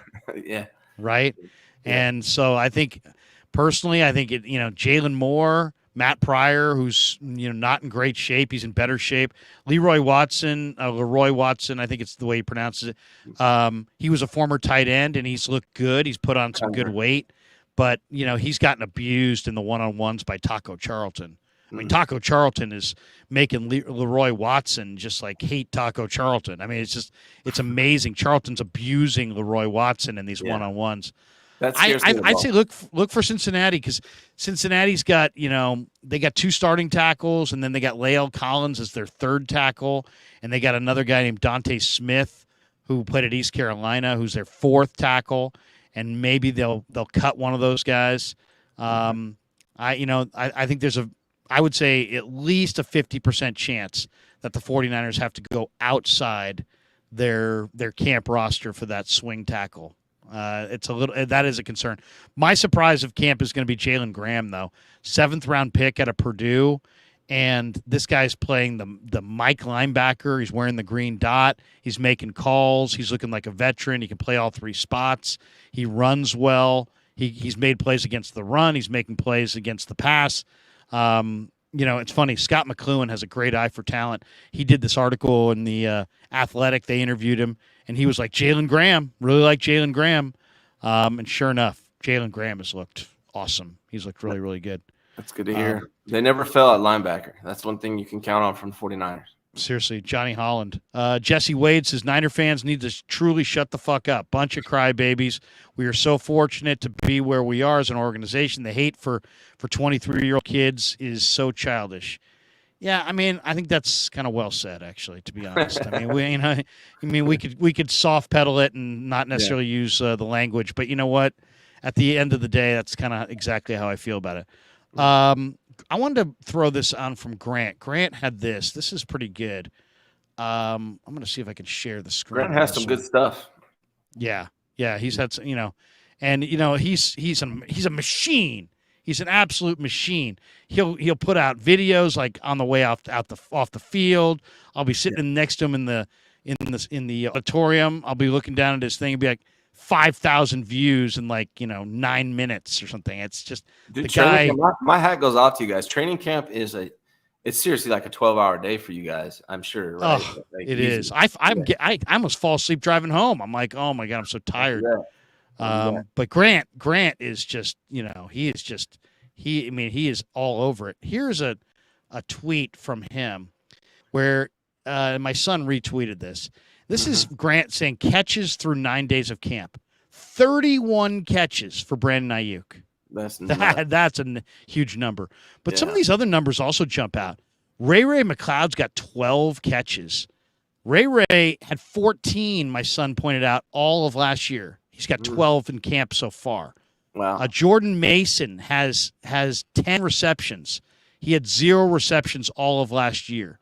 Yeah. Right? Yeah. And so I think, personally, Jalen Moore, Matt Pryor, who's not in great shape. He's in better shape. Leroy Watson, I think it's the way he pronounces it. He was a former tight end, and he's looked good. He's put on some good weight. But, he's gotten abused in the one-on-ones by Taco Charlton. I mean, Taco Charlton is making Leroy Watson just like hate Taco Charlton. I mean, it's amazing. Charlton's abusing Leroy Watson in these one-on-ones. I'd say look for Cincinnati, because Cincinnati's got, they got 2 starting tackles, and then they got La'el Collins as their third tackle, and they got another guy named Dante Smith who played at East Carolina, who's their fourth tackle, and maybe they'll cut one of those guys. I think there's I would say at least a 50% chance that the 49ers have to go outside their camp roster for that swing tackle. That is a concern. My surprise of camp is going to be Jalen Graham, though. 7th round pick out of Purdue, and this guy's playing the Mike linebacker. He's wearing the green dot. He's making calls. He's looking like a veteran. He can play all 3 spots. He runs well. He's made plays against the run. He's making plays against the pass. It's funny. Scott McLuhan has a great eye for talent. He did this article in the Athletic. They interviewed him, and he was like, Jalen Graham, really like Jalen Graham. And sure enough, Jalen Graham has looked awesome. He's looked really, really good. That's good to hear. They never fell at linebacker. That's one thing you can count on from the 49ers. Seriously, Johnny Holland. Jesse Wade says Niner fans need to truly shut the fuck up. Bunch of crybabies. We are so fortunate to be where we are as an organization. The hate for 23-year-old kids is so childish. Yeah, I mean, I think that's kind of well said, actually. To be honest, I mean, we could soft pedal it and not necessarily use the language, but you know what? At the end of the day, that's kind of exactly how I feel about it. I wanted to throw this on from Grant. Grant had this. This is pretty good. I'm going to see if I can share the screen. Grant has some good stuff. Yeah, he's had some, and he's a machine. He's an absolute machine. He'll put out videos like on the way off the field. I'll be sitting next to him in the auditorium. I'll be looking down at his thing and be like 5,000 views in 9 minutes or something. It's just Dude, the guy. My hat goes off to you guys. Training camp it's seriously like a 12-hour day for you guys. I'm sure. Right? Oh, it is. I almost fall asleep driving home. I'm like, oh my God, I'm so tired. But Grant is just, he is all over it. Here's a tweet from him where my son retweeted this. This is Grant saying catches through 9 days of camp. 31 catches for Brandon Ayuk. That's a huge number. But some of these other numbers also jump out. Ray McLeod's got 12 catches. Ray had 14, my son pointed out, all of last year. He's got 12 in camp so far. Wow. Jordan Mason has 10 receptions. He had 0 receptions all of last year.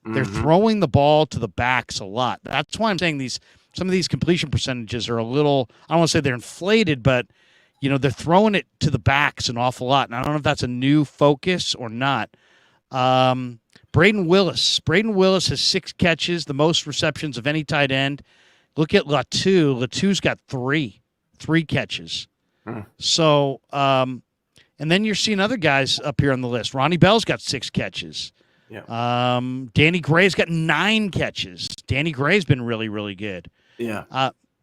They're throwing the ball to the backs a lot. That's why I'm saying some of these completion percentages are a little, I don't want to say they're inflated, but they're throwing it to the backs an awful lot. And I don't know if that's a new focus or not. Braden Willis has 6 catches, the most receptions of any tight end. Look at Latu. Latu's got 3 catches. So, and then you're seeing other guys up here on the list. Ronnie Bell's got 6 catches. Yeah. Danny Gray's got 9 catches. Danny Gray's been really, really good. Yeah.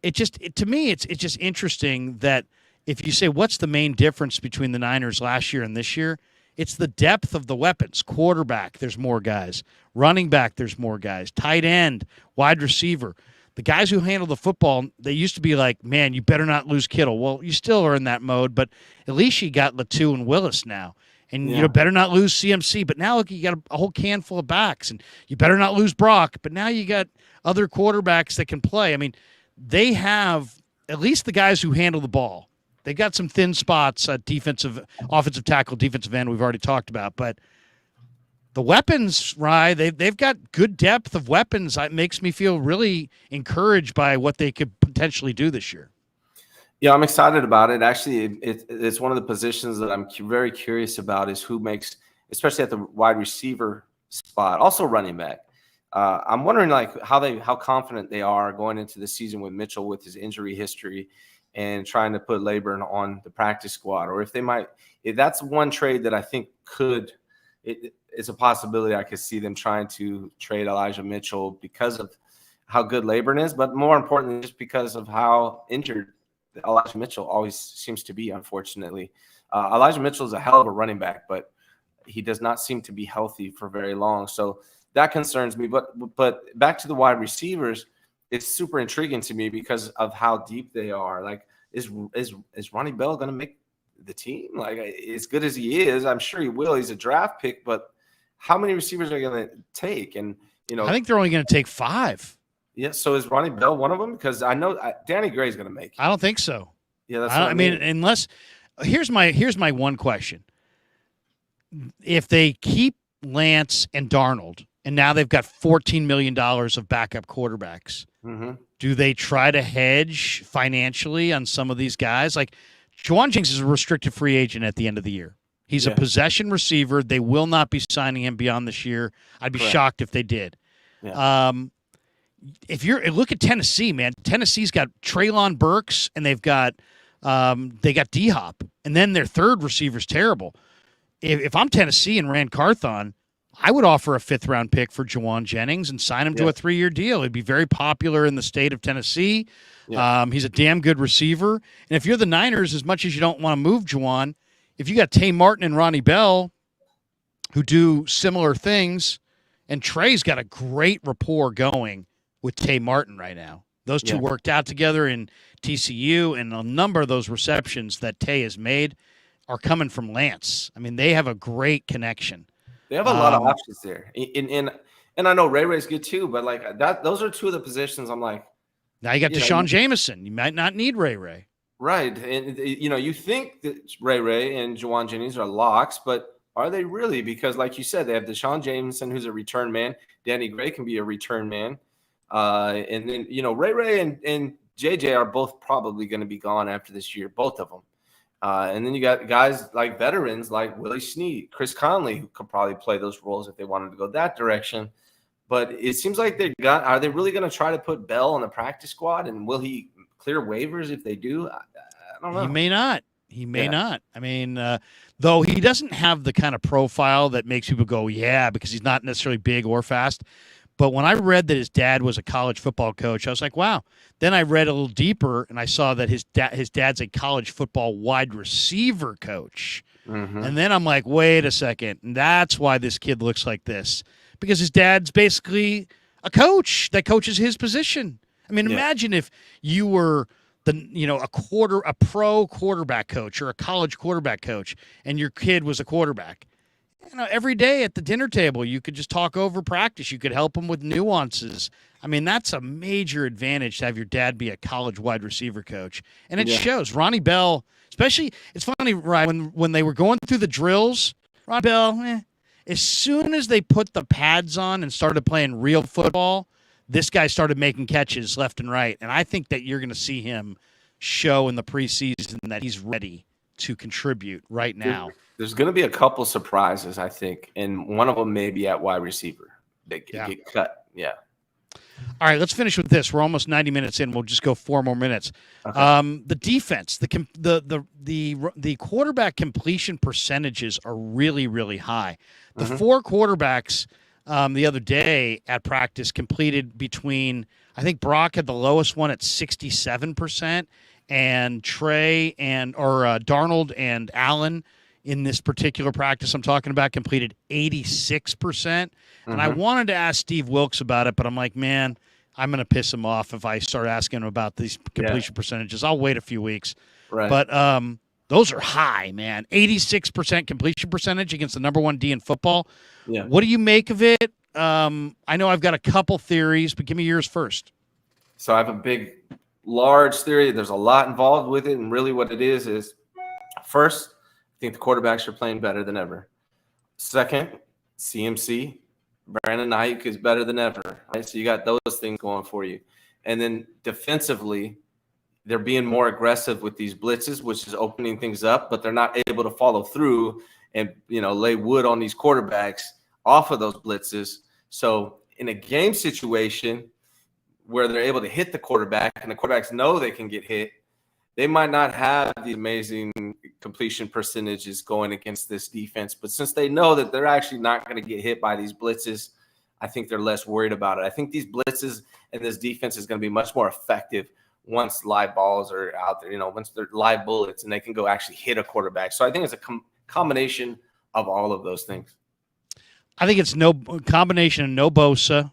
To me, it's just interesting that if you say what's the main difference between the Niners last year and this year, it's the depth of the weapons. Quarterback, there's more guys. Running back, there's more guys. Tight end, wide receiver. The guys who handle the football, they used to be like, man, you better not lose Kittle. Well, you still are in that mode, but at least you got Latu and Willis now. And better not lose CMC. But now look, you got a whole can full of backs. And you better not lose Brock. But now you got other quarterbacks that can play. I mean, they have at least the guys who handle the ball. They got some thin spots at offensive tackle, defensive end we've already talked about. But the weapons, Rye, they've got good depth of weapons. It makes me feel really encouraged by what they could potentially do this year. Yeah, I'm excited about it. Actually, it's one of the positions that I'm very curious about is who makes, especially at the wide receiver spot, also running back. I'm wondering how confident they are going into the season with Mitchell with his injury history and trying to put Laburn on the practice squad, or if that's one trade that I think it's a possibility. I could see them trying to trade Elijah Mitchell because of how good Laburn is, but more importantly, just because of how injured Elijah Mitchell always seems to be, unfortunately. Elijah Mitchell is a hell of a running back, but he does not seem to be healthy for very long. So that concerns me. But back to the wide receivers, it's super intriguing to me because of how deep they are. Like, is Ronnie Bell going to make the team? Like, as good as he is, I'm sure he will. He's a draft pick, but how many receivers are going to take? And I think they're only going to take 5. Yeah, so is Ronnie Bell one of them? Because I know Danny Gray is going to make it. I don't think so. Yeah, that's. I mean, unless here's my one question: if they keep Lance and Darnold, and now they've got $14 million of backup quarterbacks, do they try to hedge financially on some of these guys? Like Juwan Jennings is a restricted free agent at the end of the year. He's a possession receiver. They will not be signing him beyond this year. I'd be shocked if they did. Yeah. If you look at Tennessee, man, Tennessee's got Treylon Burks and they've got D-Hop, and then their third receiver's terrible. If I'm Tennessee and Rand Carthon, I would offer a 5th-round pick for Juwan Jennings and sign him to a 3-year deal. It'd be very popular in the state of Tennessee. Yeah. He's a damn good receiver. And if you're the Niners, as much as you don't want to move Juwan, if you got Tay Martin and Ronnie Bell who do similar things, And Trey's got a great rapport going with Tay Martin right now. Those two worked out together in TCU, and a number of those receptions that Tay has made are coming from Lance. I mean, they have a great connection. They have a lot of options there. And I know Ray Ray's good too, but like that, those are two of the positions I'm like. Now you got Deshaun Jameson. You might not need Ray Ray. Right. And, you think that Ray Ray and Juwan Jennings are locks, but are they really? Because like you said, they have Deshaun Jameson, who's a return man. Danny Gray can be a return man. And then, Ray Ray and JJ are both probably going to be gone after this year, both of them. And then you got guys like veterans like Willie Snead, Chris Conley, who could probably play those roles if they wanted to go that direction. But it seems like are they really going to try to put Bell on the practice squad? And will he clear waivers if they do? I don't know. He may not. He may not. I mean, though he doesn't have the kind of profile that makes people go, yeah, because he's not necessarily big or fast. But when I read that his dad was a college football coach, I was like, wow. Then I read a little deeper, and I saw that his dad's a college football wide receiver coach. Mm-hmm. And then I'm like, wait a second. And that's why this kid looks like this. Because his dad's basically a coach that coaches his position. I mean, imagine if you were a pro quarterback coach or a college quarterback coach, and your kid was a quarterback. Every day at the dinner table, you could just talk over practice. You could help him with nuances. I mean, that's a major advantage to have your dad be a college wide receiver coach. And it shows. Ronnie Bell, especially, it's funny, right, when they were going through the drills, Ronnie Bell, as soon as they put the pads on and started playing real football, this guy started making catches left and right. And I think that you're going to see him show in the preseason that he's ready to contribute right now. There's going to be a couple surprises, I think, and one of them may be at wide receiver. They get cut. Yeah. All right, let's finish with this. We're almost 90 minutes in. We'll just go 4 more minutes. Okay. The defense, the quarterback completion percentages are really, really high. The 4 quarterbacks the other day at practice completed between, I think Brock had the lowest one at 67%, and Trey or Darnold and Allen in this particular practice I'm talking about completed 86%. And I wanted to ask Steve Wilkes about it, but I'm like, man, I'm going to piss him off if I start asking him about these completion percentages. I'll wait a few weeks. Right. But those are high, man. 86% completion percentage against the number 1 D in football. Yeah. What do you make of it? I know I've got a couple theories, but give me yours first. So I have a large theory. There's a lot involved with it, and really what it is first, I think the quarterbacks are playing better than ever. Second, CMC, Brandon Ayuk is better than ever. Right? So you got those things going for you. And then defensively, they're being more aggressive with these blitzes, which is opening things up, but they're not able to follow through and lay wood on these quarterbacks off of those blitzes. So in a game situation where they're able to hit the quarterback and the quarterbacks know they can get hit, they might not have the amazing completion percentages going against this defense. But since they know that they're actually not going to get hit by these blitzes, I think they're less worried about it. I think these blitzes and this defense is going to be much more effective once live balls are out there, once they're live bullets and they can go actually hit a quarterback. So I think it's a combination of all of those things. I think it's combination of no Bosa.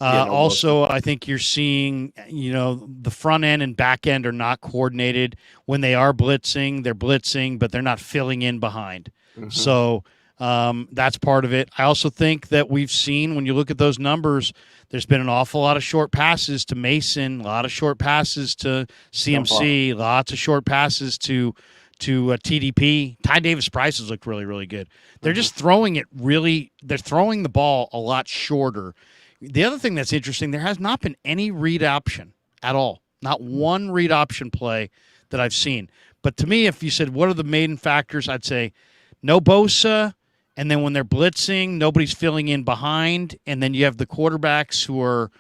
Also, I think you're seeing, the front end and back end are not coordinated. When they are blitzing, they're blitzing, but they're not filling in behind. Mm-hmm. So that's part of it. I also think that we've seen, when you look at those numbers, there's been an awful lot of short passes to Mason, a lot of short passes to CMC, lots of short passes to TDP. Ty Davis-Price has looked really, really good. They're just throwing they're throwing the ball a lot shorter. The other thing that's interesting, there has not been any read option at all. Not one read option play that I've seen. But to me, if you said, what are the main factors, I'd say no Bosa, and then when they're blitzing, nobody's filling in behind, and then you have the quarterbacks who are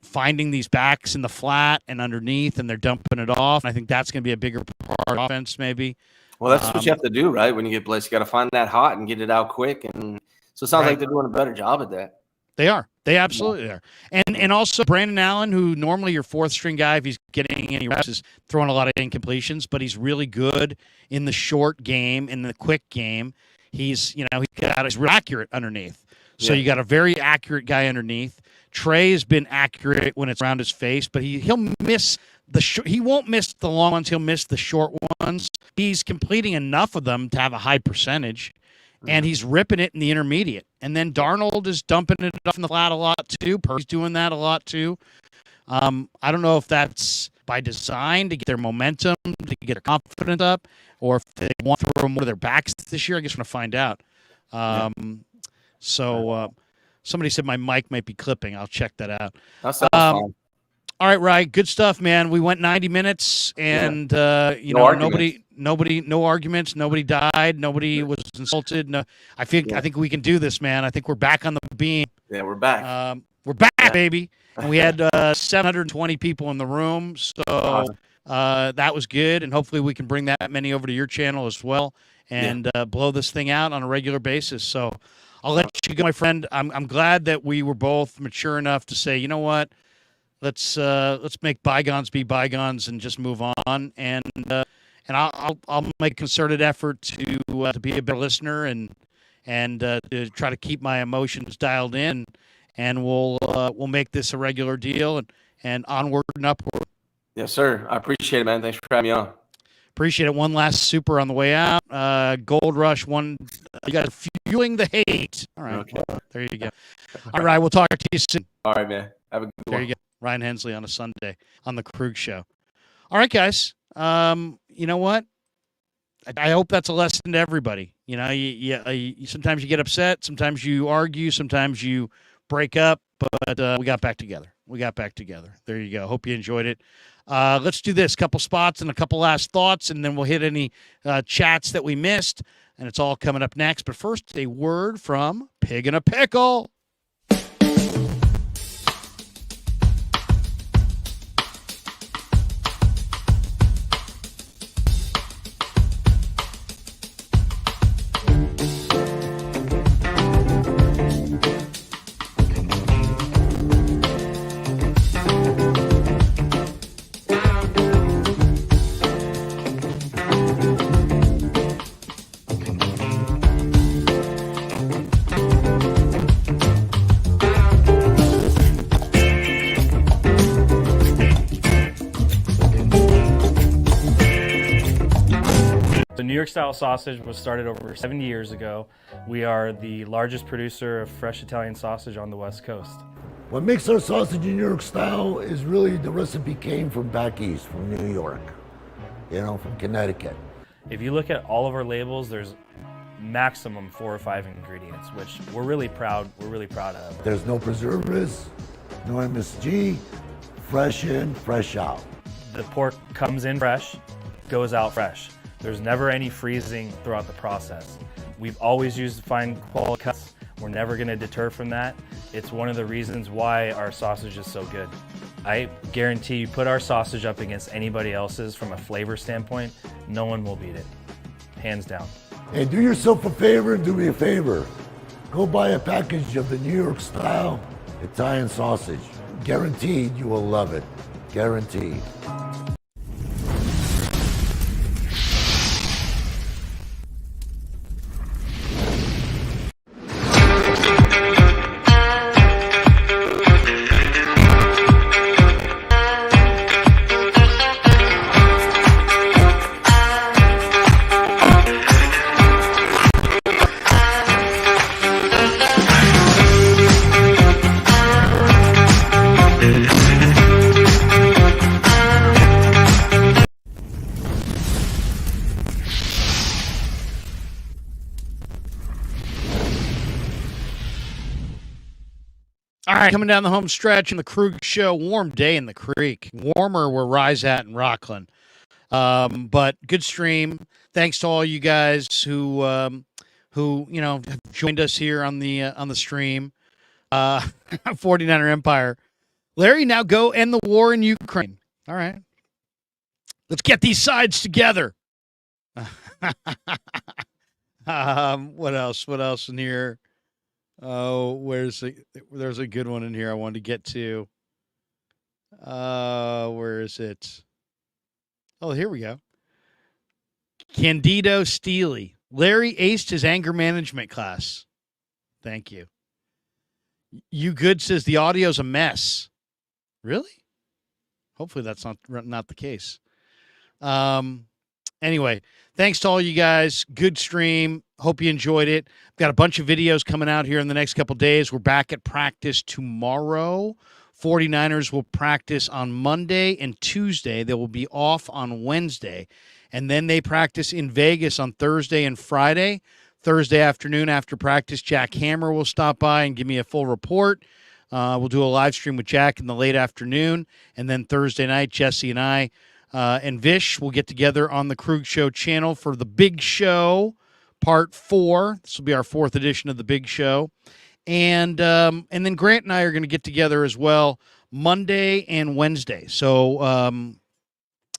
finding these backs in the flat and underneath, and they're dumping it off. And I think that's going to be a bigger part of offense maybe. Well, that's what you have to do, right? When you get blitzed, you got to find that hot and get it out quick. And so it sounds like they're doing a better job at that. They are. They absolutely are. And also Brandon Allen, who normally your 4th string guy, if he's getting any reps, is throwing a lot of incompletions, but he's really good in the short game, in the quick game. He's real accurate underneath. So Yeah. you got a very accurate guy underneath. Trey has been accurate when it's around his face, but he'll miss he won't miss the long ones. He'll miss the short ones. He's completing enough of them to have a high percentage, and he's ripping it in the intermediate. And then Darnold is dumping it off in the flat a lot too. Purdy's doing that a lot too. I don't know if that's by design to get their momentum, to get their confidence up, or if they want to throw more of their backs this year. I guess we're going to find out. So somebody said my mic might be clipping. I'll check that out. That sounds fine. All right, Ryan, good stuff, man. We went 90 minutes, and No arguments. no arguments, nobody died, nobody was insulted. No, I think we can do this, man. I think we're back on the beam. Yeah, we're back. We're back, baby. And we had 720 people in the room, so that was good. And hopefully we can bring that many over to your channel as well, and blow this thing out on a regular basis. So I'll let you go, my friend. I'm glad that we were both mature enough to say, you know what, let's make bygones be bygones and just move on. And I'll make a concerted effort to be a better listener and to try to keep my emotions dialed in. And we'll make this a regular deal and onward and upward. Yes, sir. I appreciate it, man. Thanks for having me on. Appreciate it. One last super on the way out. Gold Rush one. You guys are fueling the hate. All right. Okay. Well, there you go. All right. We'll talk to you soon. All right, man. Have a good one. There you go. Ryan Hensley on a Sunday on the Krueg Show. All right, guys. You know what? I hope that's a lesson to everybody. You know, you sometimes you get upset, sometimes you argue, sometimes you break up, but we got back together. There you go. Hope you enjoyed it. Let's do this. Couple spots and a couple last thoughts, and then we'll hit any chats that we missed, and it's all coming up next. But first, a word from Pig in a Pickle. The New York style sausage was started over 70 years ago. We are the largest producer of fresh Italian sausage on the West Coast. What makes our sausage in New York style is really the recipe came from back east, from New York, from Connecticut. If you look at all of our labels, there's maximum 4 or 5 ingredients, which we're really proud of. There's no preservatives, no MSG, fresh in, fresh out. The pork comes in fresh, goes out fresh. There's never any freezing throughout the process. We've always used fine quality cuts. We're never going to deter from that. It's one of the reasons why our sausage is so good. I guarantee you put our sausage up against anybody else's from a flavor standpoint, no one will beat it. Hands down. Hey, do yourself a favor and do me a favor. Go buy a package of the New York style Italian sausage. Guaranteed you will love it. Guaranteed. All right, coming down the home stretch in the Krueg Show. Warm day in the creek. Warmer where Rye's at in Rockland. But good stream. Thanks to all you guys who have joined us here on the stream. 49er Empire. Larry, now go end the war in Ukraine. All right. Let's get these sides together. What else? What else in here? Oh, there's a good one in here I wanted to get to. Where is it? Oh, here we go. Candido Steely. Larry aced his anger management class. Thank you. You Good says the audio's a mess. Really? Hopefully that's not the case. Anyway, thanks to all you guys. Good stream. Hope you enjoyed it. Got a bunch of videos coming out here in the next couple days. We're back at practice tomorrow. 49ers will practice on Monday and Tuesday. They will be off on Wednesday. And then they practice in Vegas on Thursday and Friday. Thursday afternoon after practice, Jack Hammer will stop by and give me a full report. We'll do a live stream with Jack in the late afternoon. And then Thursday night, Jesse and I and Vish will get together on the Krueg Show channel for the Big Show, Part 4. This will be our 4th edition of the Big Show. And then Grant and I are going to get together as well Monday and Wednesday. So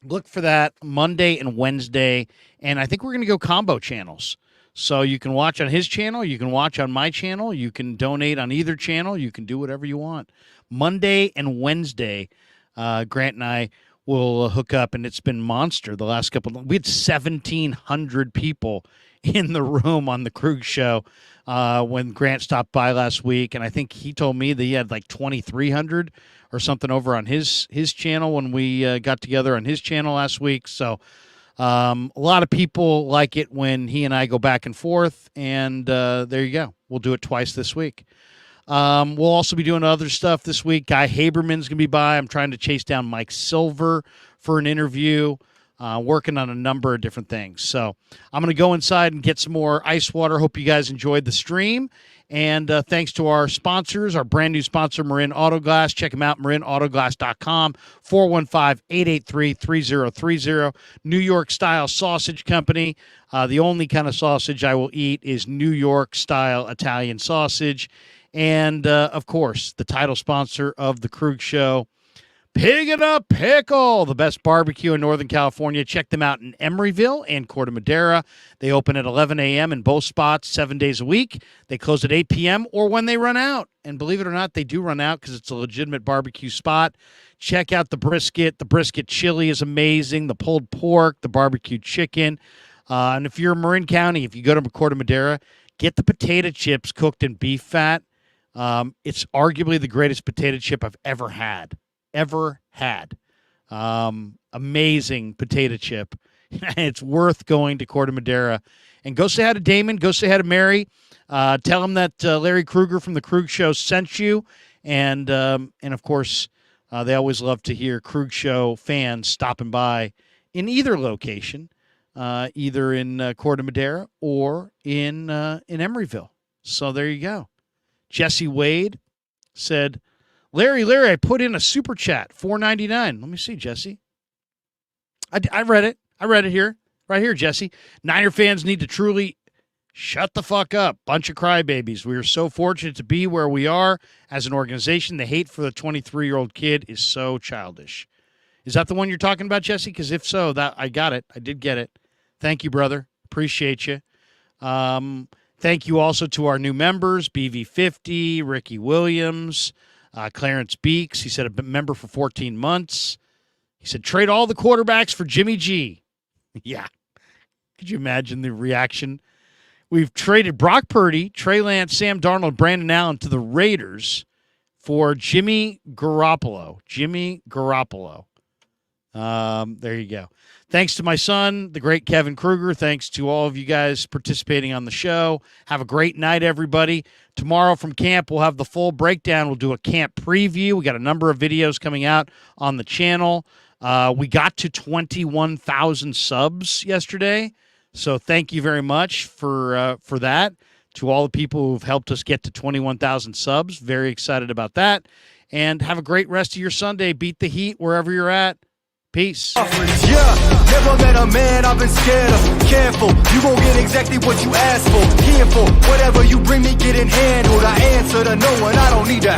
look for that Monday and Wednesday. And I think we're going to go combo channels. So you can watch on his channel. You can watch on my channel. You can donate on either channel. You can do whatever you want. Monday and Wednesday, Grant and I will hook up, and it's been monster the last couple. We had 1,700 people in the room on the Krueg Show when Grant stopped by last week, and I think he told me that he had like 2,300 or something over on his channel when we got together on his channel last week. So a lot of people like it when he and I go back and forth, and there you go. We'll do it twice this week. We'll also be doing other stuff this week. Guy Haberman's going to be by. I'm trying to chase down Mike Silver for an interview, working on a number of different things. So I'm going to go inside and get some more ice water. Hope you guys enjoyed the stream. And thanks to our sponsors, our brand new sponsor, Marin Auto Glass. Check them out, marinautoglass.com, 415-883-3030. New York Style Sausage Company. The only kind of sausage I will eat is New York Style Italian sausage. And, of course, the title sponsor of the Krueg Show, Pig in a Pickle, the best barbecue in Northern California. Check them out in Emeryville and Corte Madera. They open at 11 a.m. in both spots 7 days a week. They close at 8 p.m. or when they run out. And believe it or not, they do run out because it's a legitimate barbecue spot. Check out the brisket. The brisket chili is amazing. The pulled pork, the barbecue chicken. And if you're in Marin County, if you go to Corte Madera, get the potato chips cooked in beef fat. It's arguably the greatest potato chip I've ever had. Amazing potato chip. It's worth going to Corte Madera. And go say hi to Damon. Go say hi to Mary. Tell him that Larry Krueger from the Krueg Show sent you. And of course, they always love to hear Krueg Show fans stopping by in either location, either in Corte Madera or in Emeryville. So there you go. Jesse Wade said, Larry, I put in a super chat, $4.99. Let me see, Jesse. I read it. I read it here. Right here, Jesse. Niner fans need to truly shut the fuck up. Bunch of crybabies. We are so fortunate to be where we are as an organization. The hate for the 23-year-old kid is so childish. Is that the one you're talking about, Jesse? Because if so, that I got it. I did get it. Thank you, brother. Appreciate you. Thank you also to our new members, BV50, Ricky Williams, Clarence Beeks. He said a member for 14 months. He said, trade all the quarterbacks for Jimmy G. Yeah. Could you imagine the reaction? We've traded Brock Purdy, Trey Lance, Sam Darnold, Brandon Allen to the Raiders for Jimmy Garoppolo. There you go. Thanks to my son, the great Kevin Krueger. Thanks to all of you guys participating on the show. Have a great night, everybody. Tomorrow from camp, we'll have the full breakdown. We'll do a camp preview. We got a number of videos coming out on the channel. We got to 21,000 subs yesterday. So thank you very much for that. To all the people who've helped us get to 21,000 subs. Very excited about that. And have a great rest of your Sunday. Beat the heat wherever you're at. Peace. Yeah, never met a man I've been scared of. Careful, you won't get exactly what you asked for. Here for whatever you bring me, getting handled. I answer to no one, I don't need to